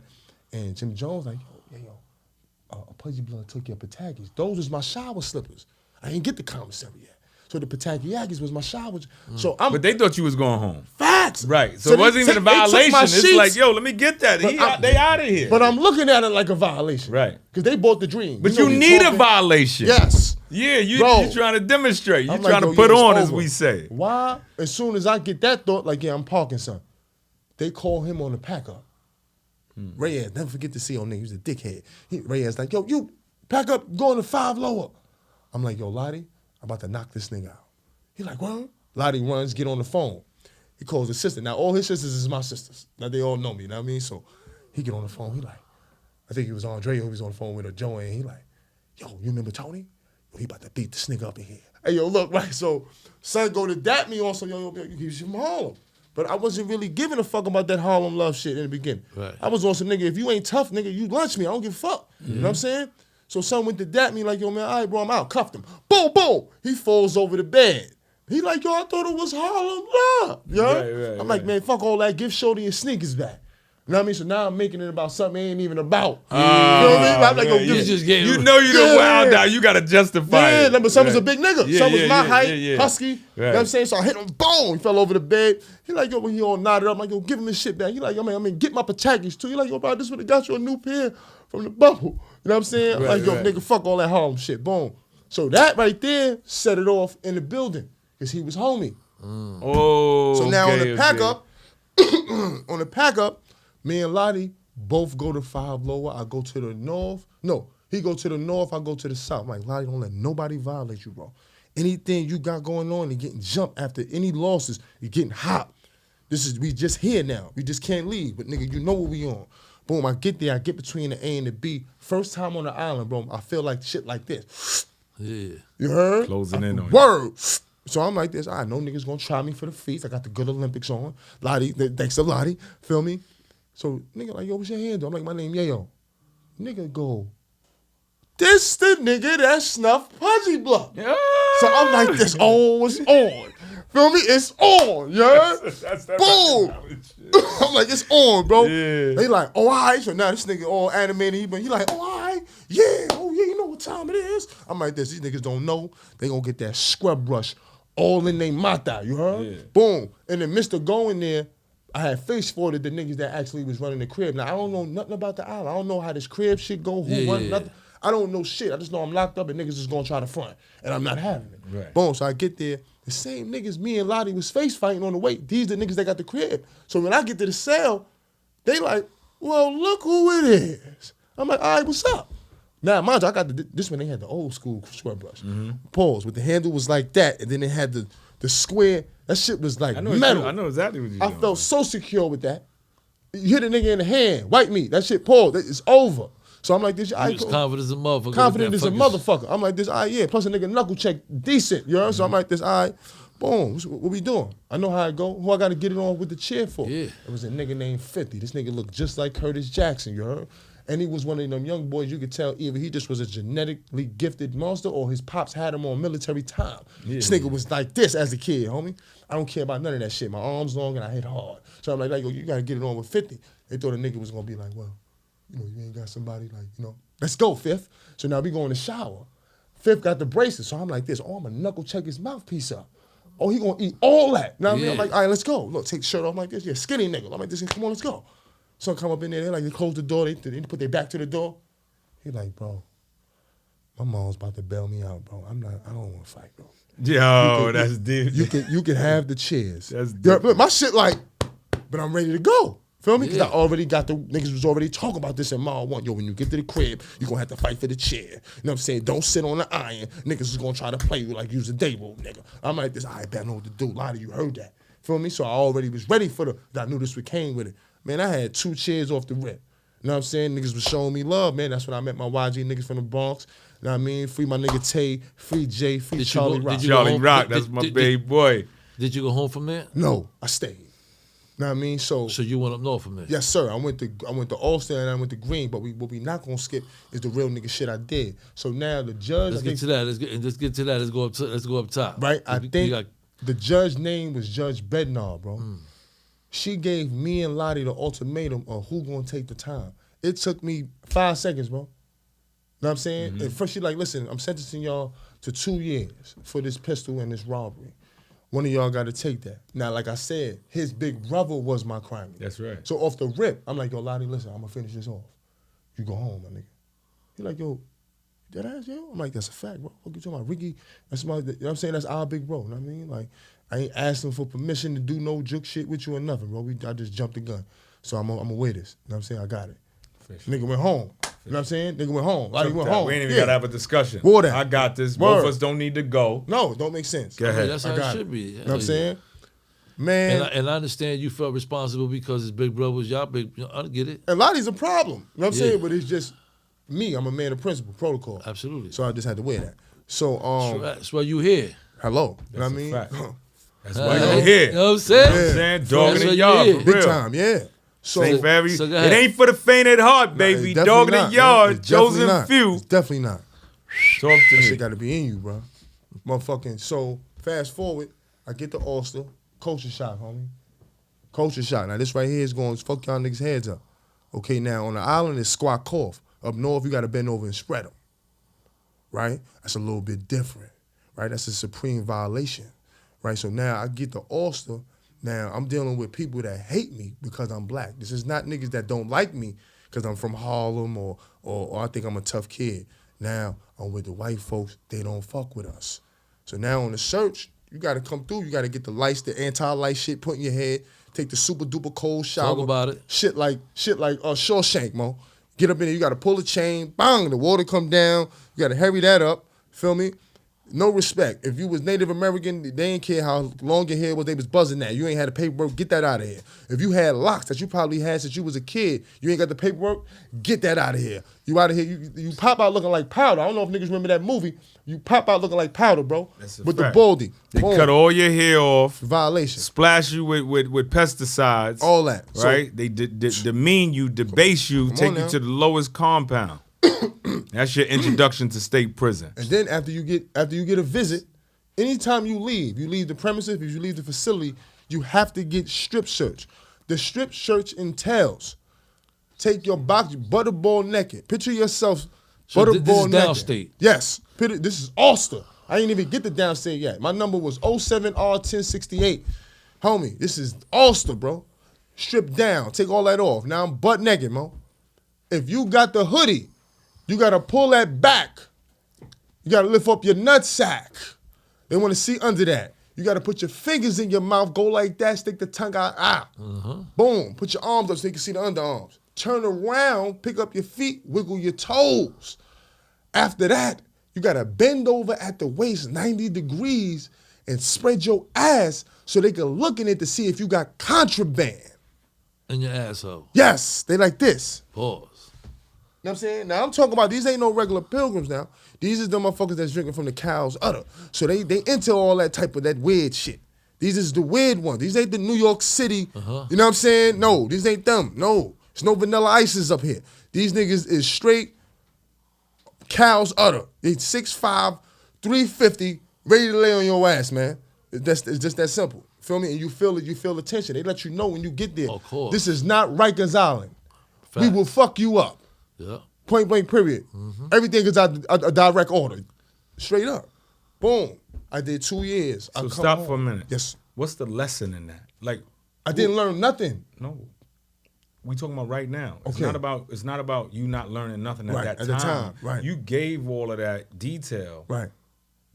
And Jim Jones like, yo, Pudgy Blood took your Patagis. Those was my shower slippers. I didn't get the commissary yet. So the Patagis was my shower. So But they thought you was going home. Facts. Right. So it wasn't even a violation. It's like, yo, let me get that. They out of here. But I'm looking at it like a violation. Right. Because they bought the dream. But you need a violation. Yes. Yeah, you trying to demonstrate. You I'm trying like, to put on, over. as we say. Why? As soon as I get that thought, like, yeah, I'm parking son. They call him on the pack up. Reyes, never forget to see on nigga. He was a dickhead. Reyes like, yo, you pack up, go on the 5 lower. I'm like, yo, Lottie, I'm about to knock this nigga out. He like, what? Lottie runs, get on the phone. He calls his sister. Now, all his sisters is my sisters. Now, they all know me, you know what I mean? So he get on the phone. He like, I think it was Andre who was on the phone with a Joanne. He like, yo, you remember Tony? Yo, he about to beat this nigga up in here. Hey, yo, look, right? So son go to dap me on, so yo, he's from Harlem. But I wasn't really giving a fuck about that Harlem love shit in the beginning. Right. I was on some nigga, if you ain't tough, nigga, you lunch me. I don't give a fuck. You know what I'm saying? So son went to dap me like, yo, man, all right, bro, I'm out. Cuffed him. Boom, boom. He falls over the bed. He like, yo, I thought it was Harlem love. You know? I'm like, man, fuck all that. Give Shorty your sneakers back. You know what I mean? So now I'm making it about something it ain't even about. You know what I mean? I'm like, you know you done wild out. You got to justify it. Yeah, number some was a big nigga. Some was my height, husky. Right. You know what I'm saying? So I hit him, boom, he fell over the bed. He like, yo, when he all knotted up, I'm like, yo, give him his shit back. He like, yo, man, I mean, get my Patagis too. He like, yo, bro, this would have got you a new pair from the bubble. You know what I'm saying? I'm like, yo, nigga, fuck all that Harlem shit. Boom. So that right there set it off in the building. Because he was homie. Oh, so now on the pack up, me and Lottie both go to 5 lower. I go to the north. No, he go to the north, I go to the south. I'm like, Lottie, don't let nobody violate you, bro. Anything you got going on, you're getting jumped after any losses, you're getting hot. We just here now. We just can't leave. But nigga, you know what we on. Boom, I get there, I get between the A and the B. First time on the island, bro, I feel like shit like this. Yeah. You heard? Closing in on you. Word. So I'm like this, I know niggas gonna try me for the feet. I got the good Olympics on. Lottie, thanks to Lottie, feel me? So nigga like, yo, what's your handle? I'm like, my name Yayo. Nigga go, this the nigga that snuffed Pudgy Blood. Yeah. So I'm like, this it's on. Feel me? It's on, yeah? Boom. I'm like, it's on, bro. Yeah. They like, oh, all right. So now this nigga all animated. He like, oh, all right. Yeah, oh, yeah, you know what time it is. I'm like this. These niggas don't know. They gonna get that scrub brush all in their mata, you heard? Yeah. Boom. And then Mr. Go in there, I had face forwarded the niggas that actually was running the crib. Now, I don't know nothing about the island. I don't know how this crib shit go, who run, nothing. I don't know shit. I just know I'm locked up and niggas is gonna try to front. And I'm not having it. Right. Boom, so I get there. The same niggas me and Lottie was face fighting on the way. These the niggas that got the crib. So when I get to the cell, they like, well, look who it is. I'm like, all right, what's up? Now, mind you, I got this one, they had the old school scrub brush. Pause, with the handle was like that, and then they had the square. That shit was like metal. I know exactly what you're doing. I felt so secure with that. You hit a nigga in the hand, white meat, that shit, pause, it's over. So I'm like, this, I was confident as a motherfucker. Confident as a motherfucker. I'm like, this, all right, yeah. Plus a nigga knuckle check decent, you know? So I'm like, this, all right, boom, what we doing? I know how I go. Who I got to get it on with the chair for? Yeah. It was a nigga named 50. This nigga looked just like Curtis Jackson, you heard? And he was one of them young boys, you could tell either he just was a genetically gifted monster or his pops had him on military time. Yeah. This nigga was like this as a kid, homie. I don't care about none of that shit. My arms long and I hit hard. So I'm like, yo, you gotta get it on with 50. They thought a nigga was gonna be like, well, you ain't got somebody like, let's go, Fifth. So now we go in the shower. Fifth got the braces. So I'm like this, I'm gonna knuckle check his mouthpiece up. Oh, he gonna eat all that. Now I'm like, all right, let's go. Look, take the shirt off like this. Yeah, skinny nigga. I'm like this, come on, let's go. So I come up in there, they close the door, they put their back to the door. He like, bro, my mom's about to bail me out, bro. I don't want to fight, bro. Yo, that's deep. You can have the chairs. That's look, my shit like, but I'm ready to go. Feel me? Because I already got the niggas was already talking about this in mile 1. Yo, when you get to the crib, you're gonna have to fight for the chair. You know what I'm saying? Don't sit on the iron. Niggas is gonna try to play you like you was a day roll, nigga. I'm like this, I bet I know what to do. A lot of you heard that. Feel me? So I already was ready for I knew this would came with it. Man, I had 2 chairs off the rip. You know what I'm saying? Niggas was showing me love, man. That's when I met my YG niggas from the Bronx. You know what I mean? Free my nigga Tay, free Jay, free Charlie Rock. Charlie Rock, that's my baby boy. Did you go home from there? No, I stayed. You know what I mean? So you went up north from there? Yes, sir. I went to Austin and I went to Green, but what we not gonna skip is the real nigga shit I did. So now the judge. Let's get to that. Let's go up top. Right? I think the judge's name was Judge Bednar, bro. She gave me and Lottie the ultimatum of who gonna take the time. It took me 5 seconds, bro. Know what I'm saying? And first she like, listen, I'm sentencing y'all to 2 years for this pistol and this robbery. One of y'all gotta take that. Now, like I said, his big brother was my crime. That's right. So off the rip, I'm like, yo, Lottie, listen, I'm gonna finish this off. You go home, my nigga. He like, yo, that ass, yo? I'm like, that's a fact, bro. What you talking about? Ricky, that's my, you know what I'm saying? That's our big bro, you know what I mean? Like, I ain't asking for permission to do no juke shit with you or nothing, bro. I just jumped the gun. So I'm gonna wear this. You know what I'm saying? I got it. Nigga went home. You know what I'm saying? Nigga went home. Lottie went home. We ain't even gotta have a discussion. Wore I got this. Word. Both of us don't need to go. No, it don't make sense. Go ahead. That's how it should be. You know what I'm saying? Man. And I understand you felt responsible because his big brother was y'all big. I get it. And Lottie's a problem. You know what I'm saying? But it's just me. I'm a man of principle, protocol. Absolutely. So I just had to wear that. So that's why you here. Hello. You know what I mean? That's why you're here. You know what I'm saying? You know what I'm saying? Dog in the yard, for Big real. time, yeah. So, it go ahead. ain't for the faint at heart, baby. Nah, Dog in the not, yard, it's definitely chosen not. few. It's definitely not. Talk to That me. shit got to be in you, bro. Motherfucking. So fast forward, I get to Ulster, culture shock, homie. Culture shock. Now this right here is going to fuck y'all niggas' heads up. Okay, now on the island it's squat cough. Up north you got to bend over and spread them. Right? That's a little bit different. Right? That's a supreme violation. Right? So now I get to Ulster. Now, I'm dealing with people that hate me because I'm black. This is not niggas that don't like me because I'm from Harlem or I think I'm a tough kid. Now, I'm with the white folks. They don't fuck with us. So now on the search, you got to come through. You got to get the lights, the anti-light shit put in your head. Take the super duper cold shower. Talk about it. Shit like Shawshank, mo. Get up in there. You got to pull the chain. Bang, the water come down. You got to hurry that up. Feel me? No respect. If you was Native American, they didn't care how long your hair was, they was buzzing that. You ain't had the paperwork, get that out of here. If you had locks that you probably had since you was a kid, you ain't got the paperwork, get that out of here. You out of here, you pop out looking like powder. I don't know if niggas remember that movie. You pop out looking like powder, bro. With the baldy. They Boom. cut all your hair off. Violation. Splash you with pesticides. All that. Right? So, they demean you, debase you, take you to the lowest compound. That's your introduction to state prison. And then after you get a visit, anytime you leave the premises, if you leave the facility, you have to get strip search. The strip search entails take your box butterball naked. Picture yourself So butterball this is naked. downstate? Yes. This is Ulster. I didn't even get the downstate yet. My number was 07R1068. Homie, this is Ulster, bro. Strip down. Take all that off. Now I'm butt naked, mo. If you got the hoodie, you got to pull that back. You got to lift up your nutsack. They want to see under that. You got to put your fingers in your mouth, go like that, stick the tongue out. Boom. Put your arms up so you can see the underarms. Turn around, pick up your feet, wiggle your toes. After that, you got to bend over at the waist 90 degrees and spread your ass so they can look in it to see if you got contraband. In your asshole. Yes, they like this. Pause. You know what I'm saying? Now, I'm talking about these ain't no regular pilgrims now. These is the motherfuckers that's drinking from the cow's udder. So they into all that type of that weird shit. These is the weird ones. These ain't the New York City. You know what I'm saying? No, these ain't them. No. There's no vanilla ices up here. These niggas is straight cow's udder. They 6'5", 350, ready to lay on your ass, man. It's just that simple. Feel me? And you feel it. You feel the tension. They let you know when you get there. Of course. This is not Rikers Island. We will fuck you up. Yeah. Point blank, period. Everything is a direct order. Straight up. Boom. I did 2 years. So stop for a minute. Yes. What's the lesson in that? Like, I didn't learn nothing. no. We talking about right now. It's Okay. not about you not learning nothing at Right, that at time. the time, right. You gave all of that detail. Right.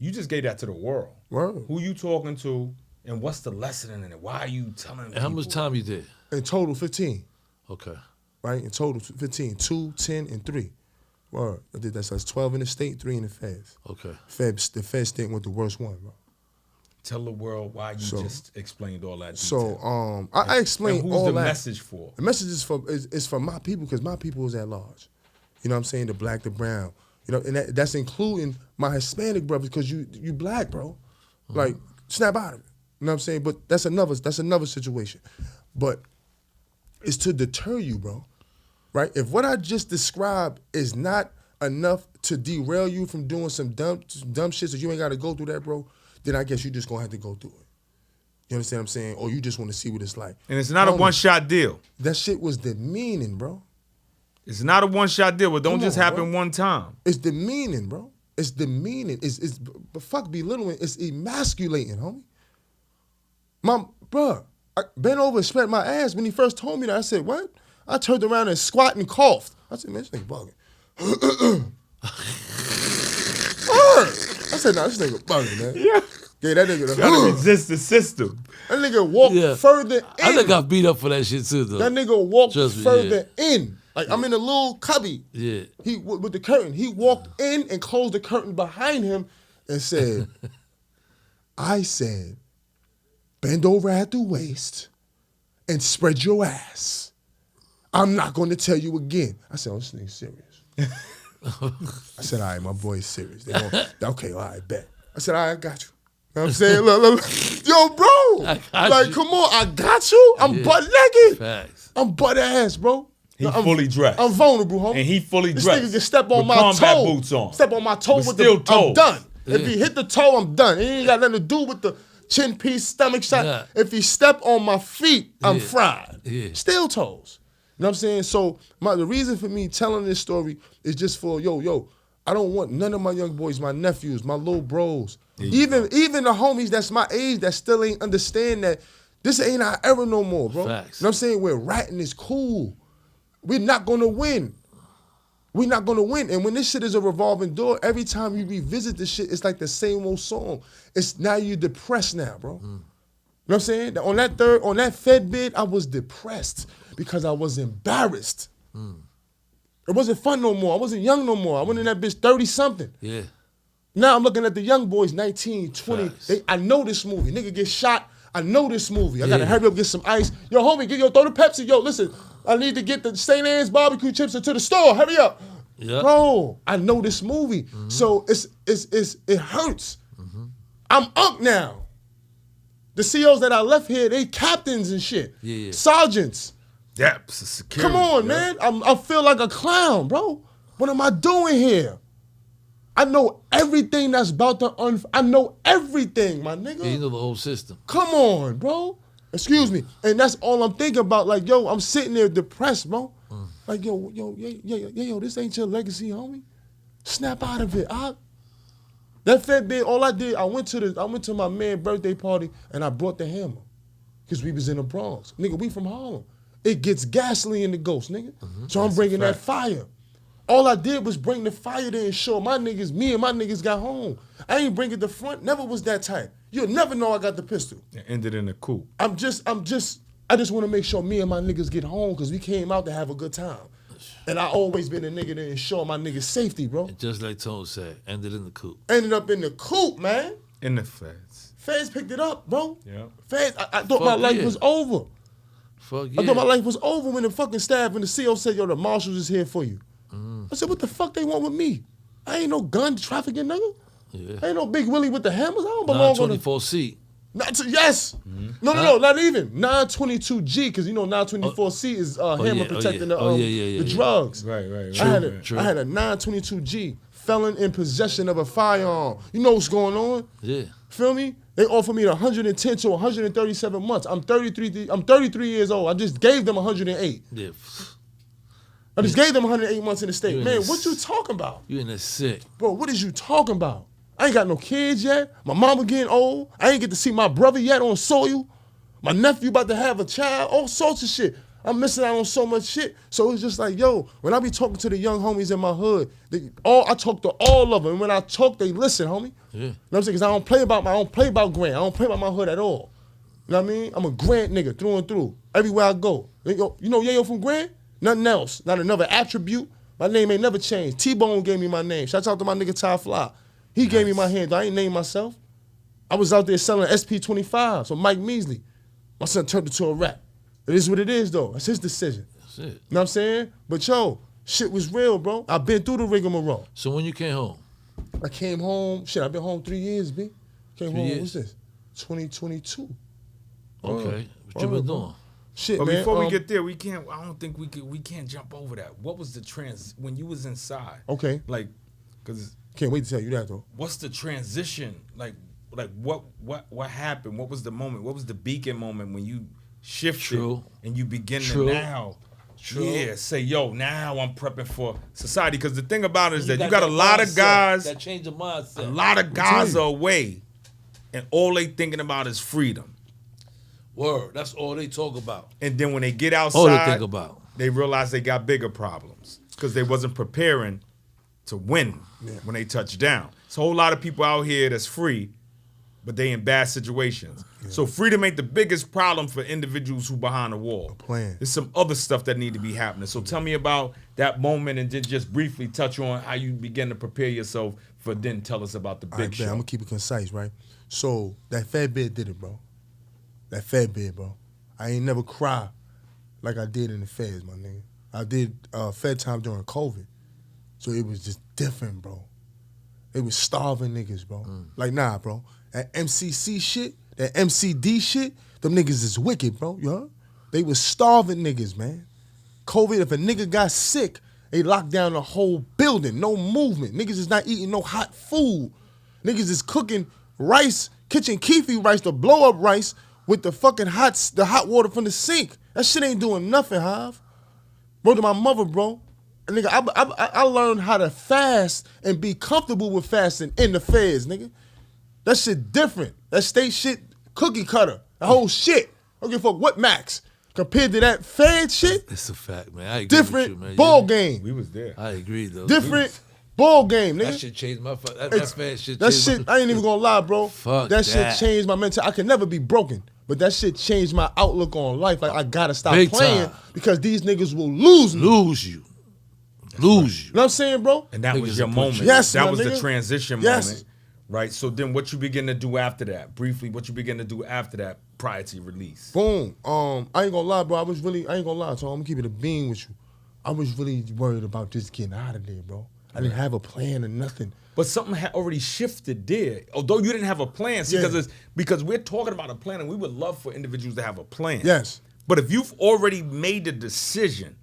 You just gave that to the world. Word. Who you talking to, and what's the lesson in it? Why are you telling And how much people? time you did? In total, 15. Okay. Right? In total, 15. 2, 10, and 3. Word. I did that. So that's 12 in the state, 3 in the feds. Okay. The feds stint was the worst one, bro. Tell the world why you just explained all that So detail. I explained and who's all the that. message for? The message is for my people because my people is at large. You know what I'm saying? The black, the brown. You know, and that's including my Hispanic brothers because you black, bro. Like, snap out of it. You know what I'm saying? But that's another situation. But it's to deter you, bro. Right? If what I just described is not enough to derail you from doing some dumb shit so you ain't got to go through that, bro, then I guess you just gonna have to go through it. You understand what I'm saying? Or you just want to see what it's like. And it's not a one-shot deal. That shit was demeaning, bro. It's not a one-shot deal. It don't Come just on, happen bro. one time. It's demeaning, bro. It's demeaning. But fuck belittling. It's emasculating, homie. I bent over and spread my ass when he first told me that. I said, what? I turned around and squat and coughed. I said, man, this nigga bugging. I said, nah, this nigga bugging, man. Yeah. Gave that nigga the Trying to resist the system. That nigga walked further in. I think I beat up for that shit too, though. That nigga walked Trust me, further in. Like, I'm in a little cubby. Yeah. He with the curtain. He walked in and closed the curtain behind him and said, I said, bend over at the waist and spread your ass. I'm not going to tell you again. I said, oh, this nigga's serious. I said, all right, my boy's serious. They gonna, okay, all right, bet. I said, all right, I got you. You know what I'm saying? Look. Yo, bro. Like, come on, I got you. I'm butt naked. Facts. I'm butt ass, bro. He fully dressed. I'm vulnerable, homie. And he fully this dressed. This nigga can step on with my combat toe. boots on. Step on my toe But with still the toes. I'm done. Yeah. If he hit the toe, I'm done. It ain't got nothing to do with the chin piece, stomach shot. Yeah. If he step on my feet, I'm Yeah. fried. Yeah. Still toes. You know what I'm saying? So the reason for me telling this story is just for, yo, I don't want none of my young boys, my nephews, my little bros, even the homies that's my age that still ain't understand that this ain't our era no more, bro. Facts. You know what I'm saying? We're ratting is cool. We're not gonna win. We're not gonna win. And when this shit is a revolving door, every time you revisit this shit, it's like the same old song. It's now you're depressed now, bro. You know what I'm saying? On that Fed bid, I was depressed because I was embarrassed. It wasn't fun no more. I wasn't young no more. I went in that bitch 30-something. Yeah. Now I'm looking at the young boys, 19, 20. Facts. I know this movie. Nigga get shot. I know this movie. I gotta hurry up, get some ice. Yo, homie, throw the Pepsi. Yo, listen, I need to get the St. Anne's barbecue chips into the store. Hurry up. Yep. Bro, I know this movie. So it hurts. I'm up now. The COs that I left here, they captains and shit. Yeah. Sergeants. Depths, security. Come on, man. I feel like a clown, bro. What am I doing here? I know everything that's about to I know everything, my nigga. Yeah, you know the whole system. Come on, bro. Excuse me. And that's all I'm thinking about. Like, yo, I'm sitting there depressed, bro. Like, yo, this ain't your legacy, homie. Snap out of it. That Fed bid, all I did, I went to my man's birthday party and I brought the hammer. Cause we was in the Bronx. Nigga, we from Harlem. It gets gasoline in the ghost, nigga. So I'm bringing that fire. All I did was bring the fire there and show me and my niggas got home. I ain't bring it the front, never was that tight. You'll never know I got the pistol. It ended in a coup. I just want to make sure me and my niggas get home because we came out to have a good time. And I always been a nigga to ensure my niggas' safety, bro. And just like Tone said, ended in the coop. Ended up in the coop, man. In the feds. Feds picked it up, bro. Yeah. Feds, I thought my life was over. Fuck yeah. I thought my life was over when the fucking staff and the CO said, yo, the marshals is here for you. I said, what the fuck they want with me? I ain't no gun trafficking nigga. Yeah. I ain't no Big Willie with the hammers. I don't belong on the... 924 seat. Yes. No, not even 922G, because you know 924C is hammer protecting the drugs. Right. I had a 922G, felon in possession of a firearm. You know what's going on? Yeah. Feel me? They offered me 110 to 137 months. I'm 33 years old. I just gave them 108. Yeah. I just gave them 108 months in the state. You Man, in the what you talking about? You in the sick. Bro, what is you talking about? I ain't got no kids yet. My mama getting old. I ain't get to see my brother yet on soil. My nephew about to have a child. All sorts of shit. I'm missing out on so much shit. So it's just like, yo, when I be talking to the young homies in my hood, I talk to all of them. And when I talk, they listen, homie. Yeah. You know what I'm saying? Because I don't play about Grant. I don't play about my hood at all. You know what I mean? I'm a Grant nigga through and through. Everywhere I go. You know Yayo from Grant? Nothing else. Not another attribute. My name ain't never changed. T-Bone gave me my name. Shout out to my nigga Ty Fly. He gave me my hand. I ain't named myself. I was out there selling SP25, so Mike Measley. My son turned it to a rap. It is what it is, though. That's his decision. That's it. You know what I'm saying? But, yo, shit was real, bro. I've been through the rigmarole. So when you came home? I came home. Shit, I've been home 3 years, B. Came 3 home, years? what's this? 2022. Okay. What you been doing? Shit, But man. before we get there, we can't jump over that. What was the when you was inside? Okay. Like, cause Can't wait to tell you that, though. what's the transition? Like what happened? What was the moment? What was the beacon moment when you shifted True. and you begin True. to now? True. Yeah, say, yo, now I'm prepping for society. Because the thing about it is that you got got a lot of mindset, guys, that change of mindset. a lot of guys you. are away, and all they thinking about is freedom. Word. That's all they talk about. And then when they get outside, All they think about. they realize they got bigger problems because they wasn't preparing to win when they touch down. It's a whole lot of people out here that's free, but they in bad situations. So freedom ain't the biggest problem for individuals who behind the wall. plan. There's some other stuff that need to be happening. So tell me about that moment and then just briefly touch on how you begin to prepare yourself for then tell us about the big show. I'm gonna keep it concise, right? So that fat bed did it, bro. That fat bed, bro. I ain't never cry like I did in the feds, my nigga. I did fed time during COVID. So it was just different, bro. It was starving niggas, bro. Like, nah, bro. That MCC shit, that MCD shit, them niggas is wicked, bro. You heard? They was starving niggas, man. COVID, if a nigga got sick, they locked down the whole building. No movement. Niggas is not eating no hot food. Niggas is cooking rice, kitchen keefe rice, the blow-up rice, with the fucking hot water from the sink. That shit ain't doing nothing, Hav. Bro, to my mother, bro. Nigga, I learned how to fast and be comfortable with fasting in the feds, nigga. That shit different. That state shit, cookie cutter. The whole shit. I don't give a fuck what max. Compared to that fed shit, It's a fact, man. I agree different with you, man. ball Yeah. game. We was there. I agree, though. Different ball game, nigga. That shit changed my... That fat shit That changed shit, my... I ain't even gonna lie, bro. Fuck that shit that. changed my mental. I can never be broken, but that shit changed my outlook on life. Like, I gotta stop Big playing time. because these niggas will lose me. Lose you. Lose you. You know what I'm saying, bro? And that Niggas was your will put moment. you- Yes, that my was the nigga. transition Yes. moment. Right? So then what you begin to do after that? Briefly, what you begin to do after that prior to your release? Boom. I ain't gonna lie, bro. I ain't gonna lie, so I'm gonna keep it a bean with you. I was really worried about just getting out of there, bro. I didn't have a plan or nothing. But something had already shifted there. Although you didn't have a plan. See, Yeah. because we're talking about a plan and we would love for individuals to have a plan. Yes. But if you've already made the decision,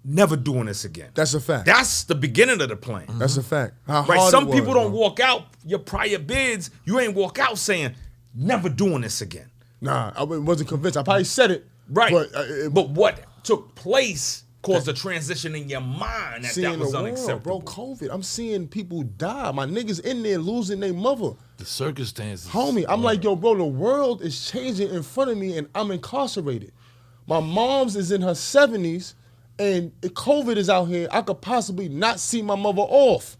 never doing this again. That's a fact. That's the beginning of the plan. That's a fact. How Right? hard Some it was, people don't bro. walk out your prior bids. You ain't walk out saying, never doing this again. Nah, I wasn't convinced. I probably said it. Right. But, But what took place caused a transition in your mind that seeing was the world, unacceptable. bro. COVID. I'm seeing people die. My niggas in there losing their mother. The circumstances. Homie, I'm like, yo, bro, the world is changing in front of me and I'm incarcerated. My mom's is in her 70s and if COVID is out here. I could possibly not see my mother off.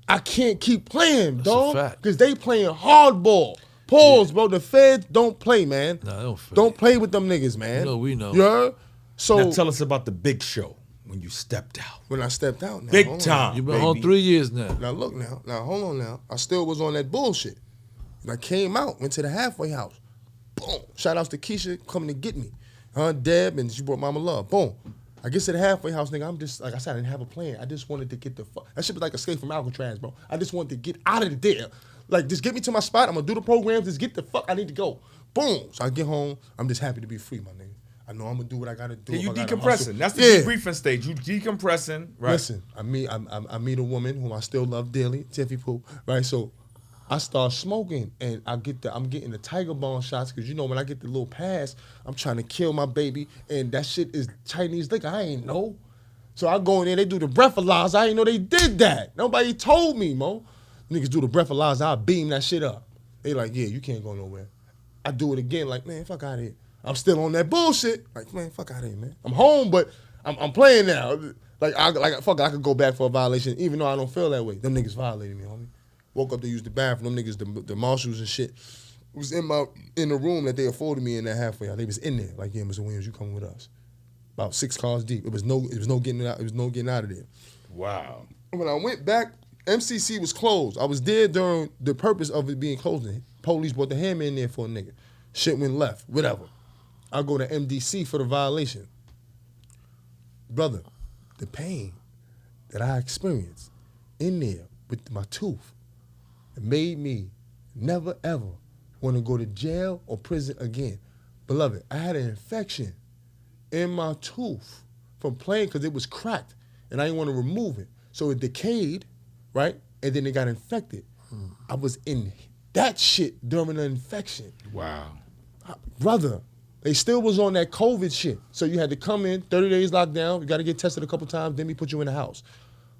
I can't keep playing, a dog. fact. Because they playing hardball. Pause, bro. The feds don't play, man. Nah, they don't play. Don't play with them niggas, man. No, we know. You heard? So Now tell us about the big show when you stepped out. when I stepped out now. Big hold on. time. You've been home baby. 3 years now. Now look now. Now hold on now. I still was on that bullshit. And I came out, went to the halfway house. Boom. Shout outs to Keisha coming to get me. Deb, and she brought Mama Love. Boom. I get to the halfway house, nigga. I'm just, like I said, I didn't have a plan. I just wanted to get the fuck. That shit was like Escape from Alcatraz, bro. I just wanted to get out of there. Like, just get me to my spot. I'm gonna do the program. Just get the fuck. I need to go. Boom. So I get home. I'm just happy to be free, my nigga. I know I'm gonna do what I gotta do. Yeah, you If I gotta decompressing. hustle. That's the Yeah. debriefing stage. You decompressing, right? Listen, I meet a woman whom I still love dearly, Tiffy Pooh, right? So I start smoking, and I'm getting the Tiger Bomb shots because you know when I get the little pass, I'm trying to kill my baby, and that shit is Chinese liquor. I ain't know. So I go in there, they do the breathalyzer. I ain't know they did that. Nobody told me, Mo. Niggas do the breathalyzer, I beam that shit up. They like, yeah, you can't go nowhere. I do it again, like, man, fuck out of here. I'm still on that bullshit. Like, man, fuck out of here, man. I'm home, but I'm playing now. Fuck, I could go back for a violation, even though I don't feel that way. Them niggas violated me, homie. Woke up to use the bathroom. Them niggas, the marshals and shit, was in the room that they afforded me in that halfway house. They was in there, like, yeah, Mr. Williams, you coming with us. About 6 cars deep. It was no getting out. It was no getting out of there. Wow. When I went back, MCC was closed. I was there during the purpose of it being closed. Police brought the hammer in there for a nigga. Shit went left. Whatever. I go to MDC for the violation. Brother, the pain that I experienced in there with my tooth, it made me never ever want to go to jail or prison again. Beloved, I had an infection in my tooth from playing because it was cracked and I didn't want to remove it. So it decayed, right? And then it got infected. I was in that shit during the infection. Wow. Brother, they still was on that COVID shit. So you had to come in, 30 days lockdown, you got to get tested a couple times, then we put you in the house.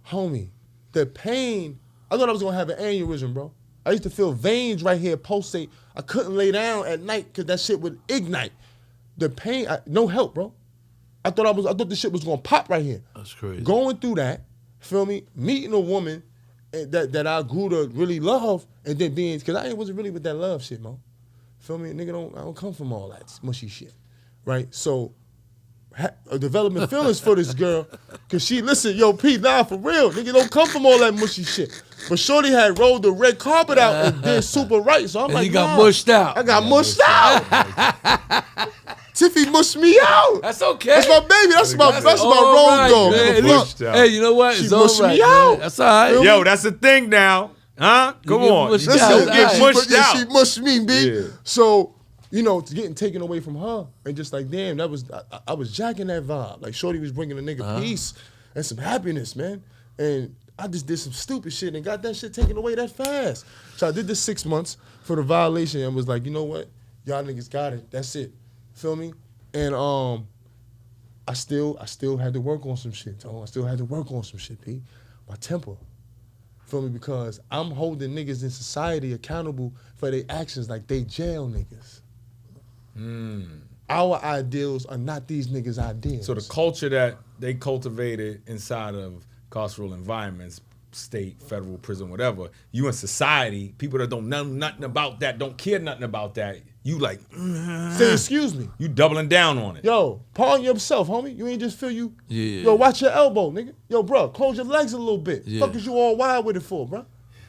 Homie, the pain, I thought I was going to have an aneurysm, bro. I used to feel veins right here pulsate. I couldn't lay down at night because that shit would ignite. The pain, no help, bro. I thought this shit was going to pop right here. That's crazy. Going through that, feel me, meeting a woman that I grew to really love, and then being, because I wasn't really with that love shit, Mo. Feel me? Nigga, I don't come from all that mushy shit, right? So, developing feelings for this girl, because she, listen, yo, P, nah, for real, nigga, don't come from all that mushy shit. But Shorty had rolled the red carpet out and did super right, so I'm And like, you got nah, mushed out. I got mushed out. Tiffy mushed me out. That's okay. That's my baby. That's my road dog. Man. Give a fuck. Hey, you know what? She It's all mushed right, me out. man. That's all right. Yo, that's the thing now. Huh? Come get on. mushed Listen, out. don't get She mushed out. She mushed me, B. Yeah. So, you know, getting taken away from her and just like, damn, that was I was jacking that vibe. Like, Shorty was bringing a nigga peace and some happiness, man. And I just did some stupid shit and got that shit taken away that fast. So I did this 6 months for the violation and was like, you know what? Y'all niggas got it. That's it. Feel me? And I still had to work on some shit, Tone. I still had to work on some shit, P. My temper. Feel me? Because I'm holding niggas in society accountable for their actions like they jail niggas. Our ideals are not these niggas' ideals. So the culture that they cultivated inside of carceral environments, state, federal, prison, whatever, you in society, people that don't know nothing about that, don't care nothing about that, you like, say, excuse me. you doubling down on it. Yo, pardon yourself, homie. You ain't just feel you. Yeah. Yo, watch your elbow, nigga. Yo, bro, close your legs a little bit. Yeah. Fuck is you all wild with it for, bro?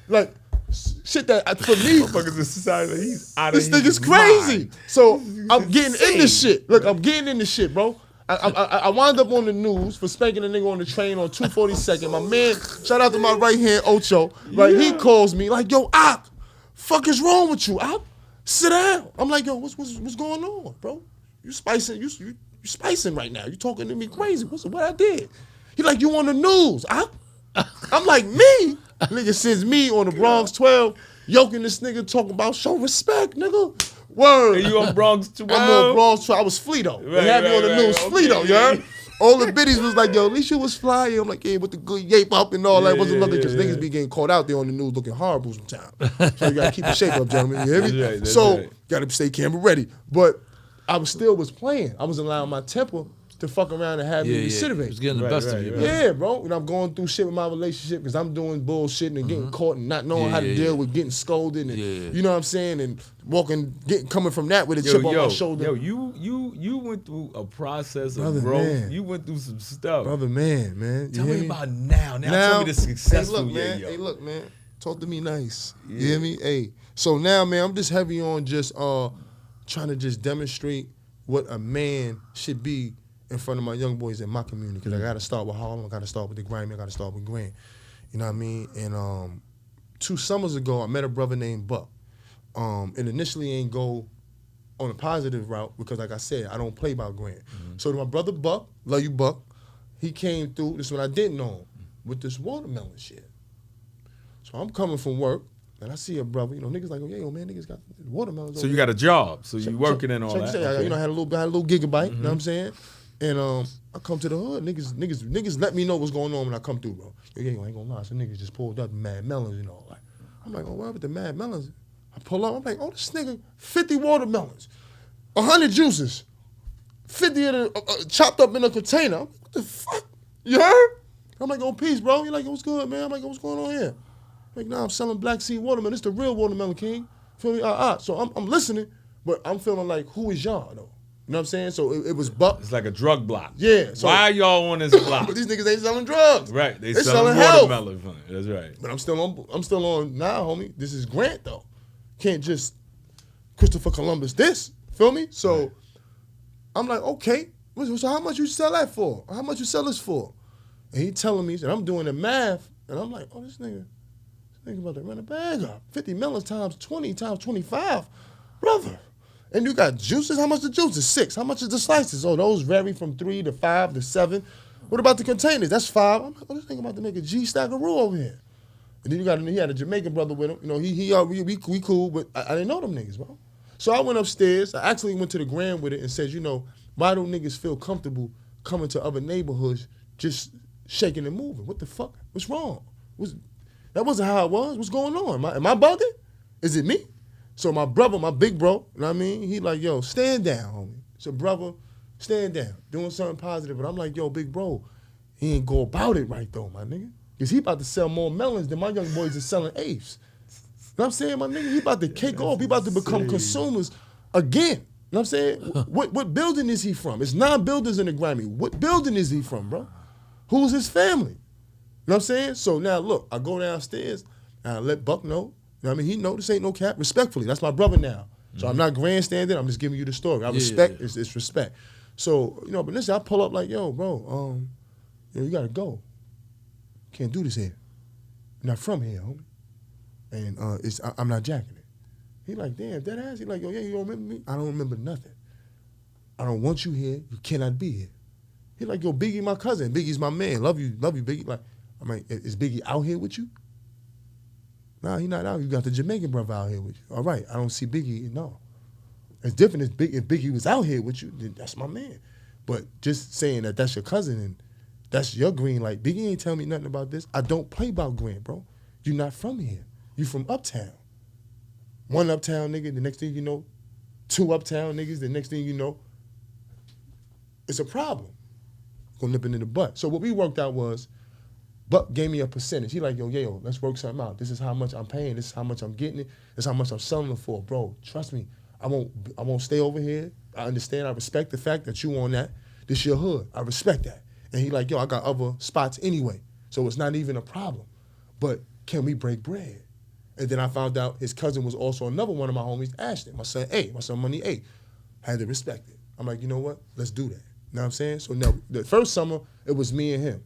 Like, shit that, for me, Motherfuckers in society, he's out of this nigga's his crazy. mind. So I'm getting in this insane. shit. Look, I'm getting in this shit, bro. I wound up on the news for spanking a nigga on the train on 242nd. My man, shout out to my right hand, Ocho. Right, he calls me like, yo, Op, fuck is wrong with you, Op? Sit down. I'm like, yo, what's going on, bro? You spicing, you spicing right now. You talking to me crazy. What I did? He like, you on the news, Op? I'm like, me? Nigga sends me on the Bronx 12, yoking this nigga talking about show respect, nigga. Word. Are you on Bronx 12? I'm on Bronx 12. I was Fleeto. They had me on the news, Fleeto, you heard? All the biddies was like, yo, at least you was fly. I'm like, yeah, with the good yape up and all that. Wasn't nothing because niggas be getting caught out there on the news looking horrible sometimes. So you gotta keep your shape up, gentlemen. You hear me? That's right, so gotta stay camera ready. But I was playing. I was allowing my temper to fuck around and have me recidivate. It's getting the best of you, man. Yeah, bro. And I'm going through shit with my relationship because I'm doing bullshit and getting caught and not knowing how to deal with getting scolded and you know what I'm saying, and coming from that with a chip on my shoulder. Yo, you went through a process of Brother, growth. man. You went through some stuff. Brother, man. You Tell hear me about now. Now tell me the successful Yayo. Hey, look, man. Talk to me nice. You hear me? Hey. So now, man, I'm just heavy on just trying to just demonstrate what a man should be in front of my young boys in my community, because I got to start with Harlem, I got to start with the Grimey, I got to start with Grant. You know what I mean? And 2 summers ago, I met a brother named Buck. And initially ain't go on a positive route because, like I said, I don't play about Grant. So to my brother Buck, love you Buck, he came through, this is what I didn't know him, with this watermelon shit. So I'm coming from work, and I see a brother, niggas like, oh, yeah, man, niggas got watermelons. So you got a job, so you working in all that. Okay. I had a little gigabyte, you know what I'm saying? And I come to the hood, niggas let me know what's going on when I come through, bro. Yo, I ain't gonna lie, some niggas just pulled up the Mad Melons and all that. I'm like, oh, what with the Mad Melons? I pull up, I'm like, oh, this nigga, 50 watermelons, 100 juices, 50 of the, chopped up in a container. I'm like, what the fuck? You heard? I'm like, oh, peace, bro. You're like, what's good, man? I'm like, what's going on here? I'm like, nah, I'm selling black seed watermelon. It's the real watermelon, king. Feel me? So I'm listening, but I'm feeling like, who is y'all, though? You know what I'm saying? So it was Buck. It's like a drug block. Yeah. So, why are y'all on this block? But these niggas ain't selling drugs. Right. They selling watermelon. Health. That's right. But I'm still on now, homie. This is Grant, though. Can't just Christopher Columbus this. Feel me? So right. I'm like, okay. So how much you sell that for? How much you sell this for? And he telling me, and I'm doing the math, and I'm like, oh, this nigga about to run a bag up. 50 melons times 20 times 25. Brother. And you got juices? How much the juices? 6. How much is the slices? Oh, those vary from 3 to 5 to 7. What about the containers? That's 5. I'm like, oh, this nigga about to make a G-stack of roux over here. And then he had a Jamaican brother with him. We cool, but I didn't know them niggas, bro. So I went upstairs. I actually went to the Grand with it and said, why don't niggas feel comfortable coming to other neighborhoods just shaking and moving? What the fuck? What's wrong? That wasn't how it was. What's going on? Am I bugging? Is it me? So my brother, my big bro, you know what I mean? He like, yo, stand down, homie. So brother, stand down. Doing something positive. But I'm like, yo, big bro, he ain't go about it right though, my nigga. Because he about to sell more melons than my young boys is selling apes. You know what I'm saying, my nigga? He about to cake off. He about to become consumers again. You know what I'm saying? What building is he from? It's 9 buildings in the Grimey. What building is he from, bro? Who's his family? You know what I'm saying? So now, look, I go downstairs, and I let Buck know. You know what I mean? He know this ain't no cap. Respectfully, that's my brother now. So I'm not grandstanding. I'm just giving you the story. I respect. It's respect. So, but listen, I pull up like, yo, bro, you got to go. Can't do this here. You're not from here, homie. And I'm not jacking it. He like, damn, that ass. He like, yo, yeah, you don't remember me? I don't remember nothing. I don't want you here. You cannot be here. He like, yo, Biggie, my cousin. Biggie's my man. Love you, Biggie. Like, I mean, is Biggie out here with you? Nah, he not out. You got the Jamaican brother out here with you. All right, I don't see Biggie. No. It's different if Biggie was out here with you, then that's my man. But just saying that that's your cousin and that's your green light. Biggie ain't tell me nothing about this. I don't play about Grant, bro. You're not from here. You from uptown. 1 uptown nigga, the next thing you know, 2 uptown niggas, the next thing you know, it's a problem. Gonna nip it in the butt. So what we worked out was, Buck gave me a percentage. He like, yo, let's work something out. This is how much I'm paying. This is how much I'm getting it. This is how much I'm selling it for. Bro, trust me, I won't stay over here. I understand. I respect the fact that you on that. This your hood. I respect that. And he like, yo, I got other spots anyway. So it's not even a problem. But can we break bread? And then I found out his cousin was also another one of my homies, Ashton. My son Money A. Had to respect it. I'm like, you know what? Let's do that. You know what I'm saying? So now, the first summer, it was me and him.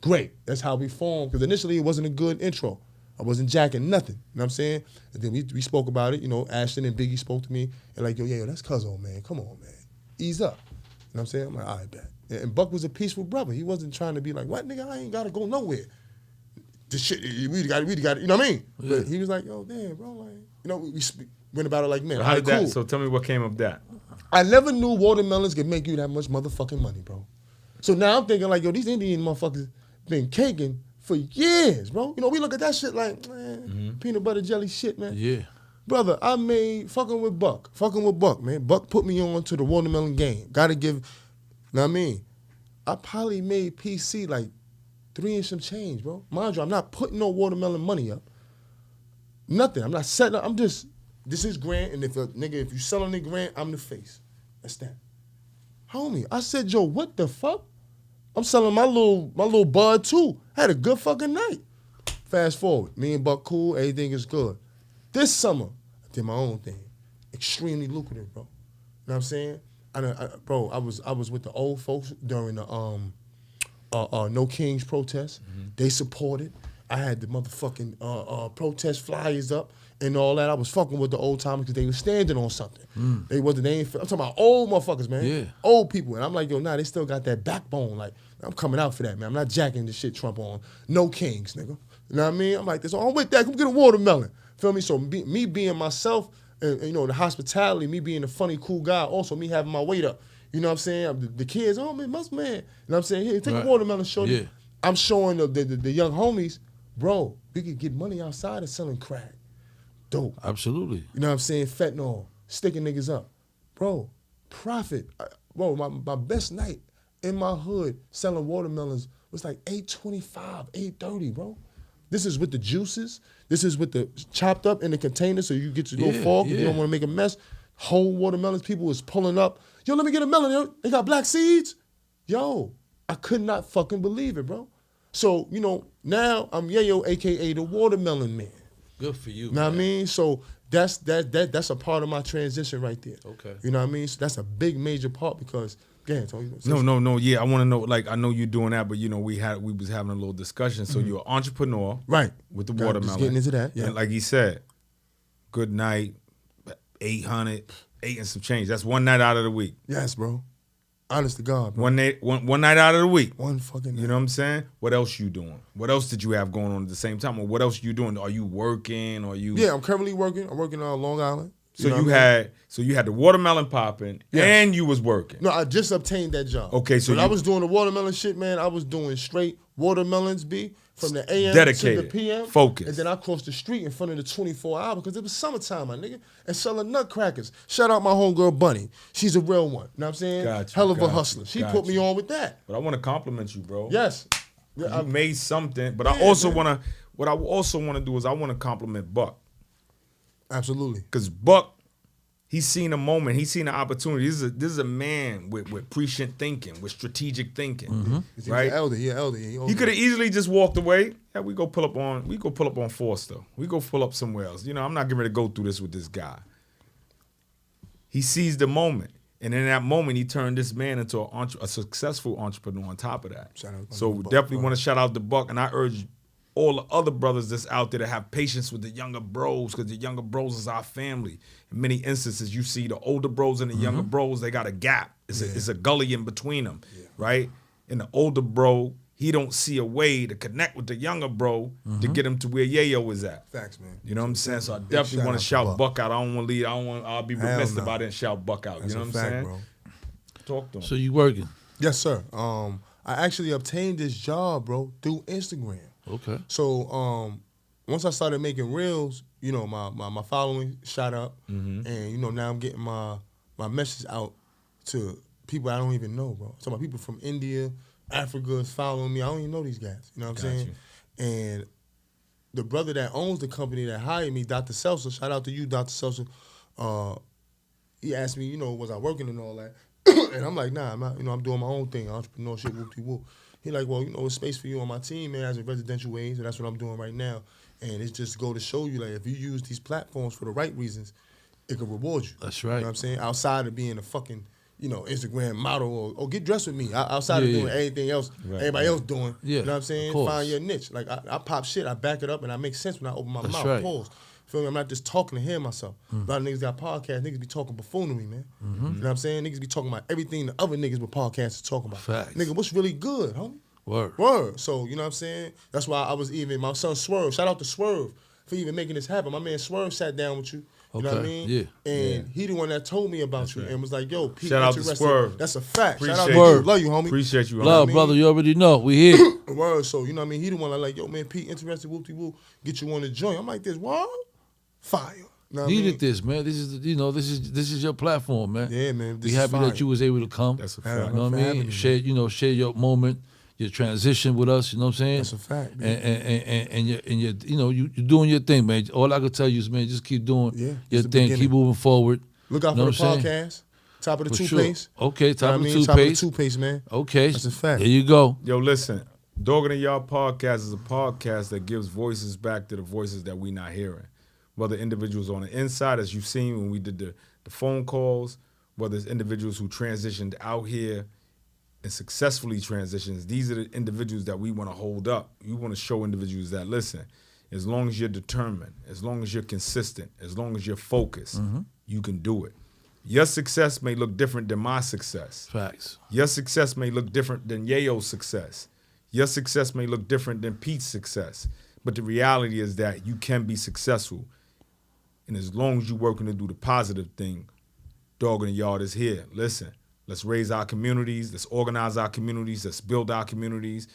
Great. That's how we formed. Because initially, it wasn't a good intro. I wasn't jacking nothing. You know what I'm saying? And then we spoke about it. Ashton and Biggie spoke to me. And like, yo, that's Cuzzo, man. Come on, man. Ease up. You know what I'm saying? I'm like, all right, bet. And Buck was a peaceful brother. He wasn't trying to be like, what, nigga? I ain't got to go nowhere. This shit, we got it. You know what I mean? Yeah. But he was like, yo, damn, bro. Like, we went about it like, man, how did that? Cool. So tell me what came of that. I never knew watermelons could make you that much motherfucking money, bro. So now I'm thinking like, yo, these Indian motherfuckers been caking for years, bro. We look at that shit like, man, peanut butter jelly shit, man. Yeah. Brother, I made fucking with Buck, man. Buck put me on to the watermelon game. Gotta give, you know what I mean? I probably made PC like 3 and some change, bro. Mind you, I'm not putting no watermelon money up. Nothing. I'm not setting up. I'm just, this is Grant, and if you selling the Grant, I'm the face. That's that. Homie, I said, Joe, what the fuck? I'm selling my little bud too. Had a good fucking night. Fast forward, me and Buck cool, everything is good. This summer, I did my own thing. Extremely lucrative, bro. You know what I'm saying? Bro, I was with the old folks during the No Kings protest. They supported. I had the motherfucking protest flyers up and all that. I was fucking with the old timers because they were standing on something. They ain't. I'm talking about old motherfuckers, man. Yeah. Old people. And I'm like, yo, nah, they still got that backbone. Like, I'm coming out for that, man. I'm not jacking the shit Trump on. No kings, nigga. You know what I mean? I'm like this. I'm with that. Come get a watermelon. Feel me? So me being myself, and you know, the hospitality, me being a funny, cool guy, also me having my weight up. You know what I'm saying? The kids, oh man, must man. You know what I'm saying? Here, take a watermelon, shorty. Yeah. I'm showing the young homies, bro, we could get money outside of selling crack. Dope. Absolutely. You know what I'm saying? Fentanyl, sticking niggas up. Bro, profit. Bro, my best night in my hood selling watermelons was like $8.25, $8.30, bro. This is with the juices. This is with the chopped up in the container so you get your little fork if you don't want to make a mess. Whole watermelons, people was pulling up. Yo, let me get a melon, yo. They got black seeds? Yo, I could not fucking believe it, bro. So, you know, now I'm Yayo, a.k.a. the Watermelon Man. Good for you. Know what I mean? So that's a part of my transition right there. Okay. You know what I mean? So that's a big major part because, again, No. Yeah, I want to know. Like, I know you're doing that, but you know, we was having a little discussion. So you're an entrepreneur, right? With the watermelon. Just getting into that. Yeah. And like he said, good night, 800, 8 and some change. That's one night out of the week. Yes, bro. Honest to God, bro. One night out of the week. One fucking night. You know what I'm saying? What else you doing? What else did you have going on at the same time? Or what else you doing? Are you working? Are you? Yeah, I'm currently working. I'm working on Long Island. So you had the watermelon popping and you was working. No, I just obtained that job. Okay, so when I was doing the watermelon shit, man, I was doing straight watermelons, from the AM dedicated, to the PM. focus. And then I crossed the street in front of the 24 hour because it was summertime, my nigga, and selling nutcrackers. Shout out my homegirl Bunny. She's a real one. You know what I'm saying? Hell of a hustler. She put me on with that. But I want to compliment you, bro. Yes. Yeah, I made something, but I also want to. What I also want to do is I want to compliment Buck. Absolutely. Because Buck, he's seen a moment, he's seen an opportunity. This is a man with prescient thinking, with strategic thinking, right? He's an elder. He could have easily just walked away. Yeah, we go pull up on Forster. We go pull up somewhere else. You know, I'm not getting ready to go through this with this guy. He seized the moment, and in that moment, he turned this man into a successful entrepreneur. On top of that, so we definitely want to shout out the Buck, and I urge all the other brothers that's out there to have patience with the younger bros, because the younger bros is our family. In many instances, you see the older bros and the younger bros, they got a gap. It's a gully in between them, right? And the older bro, he don't see a way to connect with the younger bro to get him to where Yayo is at. Facts, man. You know what I'm saying? So I definitely want to shout Buck out. I don't want to lead. I'll be remiss if I didn't shout Buck out. That's you know what I'm saying? Bro. Talk to him. So you working? Yes, sir. I actually obtained this job, bro, through Instagram. Okay. So once I started making reels, you know, my following shot up, and you know now I'm getting my message out to people I don't even know, bro. So my people from India, Africa is following me. I don't even know these guys. You know what I'm saying? And the brother that owns the company that hired me, Dr. Seltzer, shout out to you, Dr. Seltzer. He asked me, you know, was I working and all that, and I'm like, nah, I'm not. You know, I'm doing my own thing, entrepreneurship, whoop-de-whoop. He like, well, you know, there's space for you on my team, man, as a residential wage, and that's what I'm doing right now. And it's just go to show you, like, if you use these platforms for the right reasons, it can reward you. That's right. You know what I'm saying? Outside of being a fucking, you know, Instagram model or get dressed with me. Outside of doing anything else everybody else doing. Yeah, you know what I'm saying? Find your niche. Like, I pop shit, I back it up, and I make sense when I open my mouth. Right. Pause. Feel me? I'm not just talking to hear myself. A lot of niggas got podcasts. Niggas be talking buffoonery, man. You know what I'm saying? Niggas be talking about everything the other niggas with podcasts are talking about. Facts. Nigga, what's really good, homie? Word. So, you know what I'm saying? That's why I was even, my son Swerve, shout out to Swerve for even making this happen. My man Swerve sat down with you. You know what I mean? Yeah. And he the one that told me about you and was like, yo, Pete, shout out to Swerve. That's a fact. Appreciate shout out you. to you. Love you, homie. Appreciate you, homie. Love, brother. You already know. We here. Word. So, you know what I mean? He the one like, yo, man, Pete, interested, whoop-de-whoop, get you on the joint. I'm like, this, what? Fire. You know what Needed I mean? this, man. This is, you know, this is your platform, man. Yeah, man. Be happy that you was able to come. That's a fact. You know what I mean? Share your moment, your transition with us. You know what I'm saying? That's a fact, man. And you're you know, you're doing your thing, man. All I can tell you is, man, just keep doing your thing. Beginning. Keep moving forward. Look out You know for the what I'm podcast. Top of the For toothpaste. sure. Okay, top of the Top of the toothpaste. toothpaste, man. Okay. That's a fact. There you go. Yo, listen. Dogging in Y'all podcast is a podcast that gives voices back to the voices that we not hearing. Whether individuals on the inside, as you've seen when we did the phone calls, whether it's individuals who transitioned out here and successfully transitions, these are the individuals that we want to hold up. We want to show individuals that, listen, as long as you're determined, as long as you're consistent, as long as you're focused, you can do it. Your success may look different than my success. Facts. Your success may look different than Yayo's success. Your success may look different than Pete's success. But the reality is that you can be successful. And as long as you're working to do the positive thing, Dog in the Yard is here. Listen, let's raise our communities. Let's organize our communities. Let's build our communities.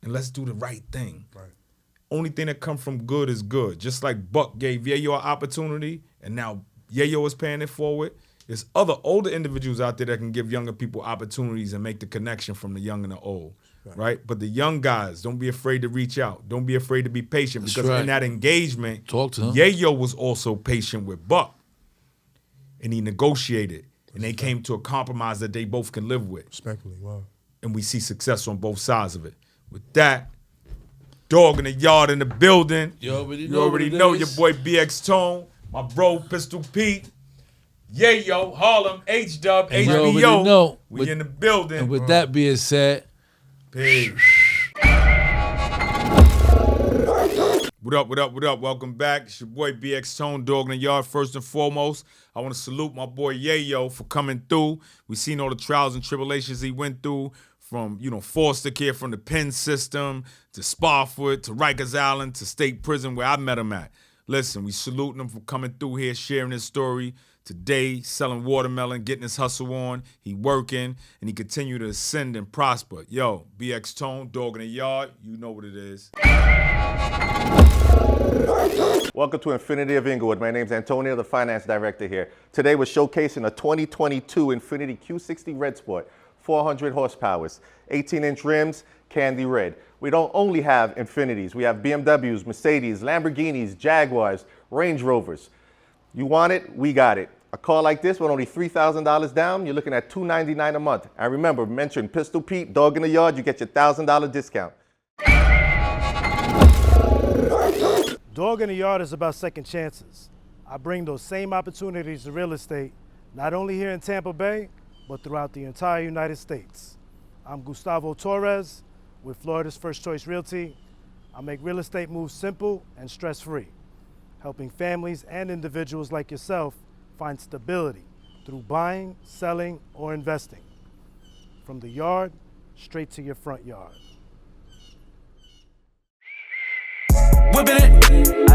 And let's do the right thing. Right. Only thing that comes from good is good. Just like Buck gave Yayo an opportunity, and now Yayo is paying it forward. There's other older individuals out there that can give younger people opportunities and make the connection from the young and the old, right? But the young guys, don't be afraid to reach out. Don't be afraid to be patient. That's because right. in that engagement, Talk to him. Yayo was also patient with Buck. And he negotiated. And they came to a compromise that they both can live with. Respectfully, wow. And we see success on both sides of it. With that, Dog in the Yard in the building. You already know what it your is. boy BX Tone, my bro Pistol Pete, Yayo, Harlem, H-Dub, And you already know. HBO. We With- in the building. And with that being said, Peace. What up, what up, what up? Welcome back. It's your boy BX Tone, Dog in the Yard. First and foremost, I want to salute my boy Yayo for coming through. We seen all the trials and tribulations he went through, from, foster care, from the P.I.N.S system, to Spofford, to Rikers Island, to state prison where I met him at. Listen, we saluting him for coming through here, sharing his story. Today, selling watermelon, getting his hustle on. He working, and he continue to ascend and prosper. Yo, BX Tone, Dog in the Yard, you know what it is. Welcome to Infinity of Inglewood. My name's Antonio, the finance director here. Today we're showcasing a 2022 Infinity Q60 Red Sport, 400 horsepower, 18-inch rims, candy red. We don't only have Infinities. We have BMWs, Mercedes, Lamborghinis, Jaguars, Range Rovers. You want it, we got it. A car like this with only $3,000 down, you're looking at $299 a month. And remember, mention Pistol Pete, Dog in the Yard, you get your $1,000 discount. Dog in the Yard is about second chances. I bring those same opportunities to real estate, not only here in Tampa Bay, but throughout the entire United States. I'm Gustavo Torres with Florida's First Choice Realty. I make real estate moves simple and stress-free, helping families and individuals like yourself find stability through buying, selling, or investing. From the yard, straight to your front yard. Whipping it,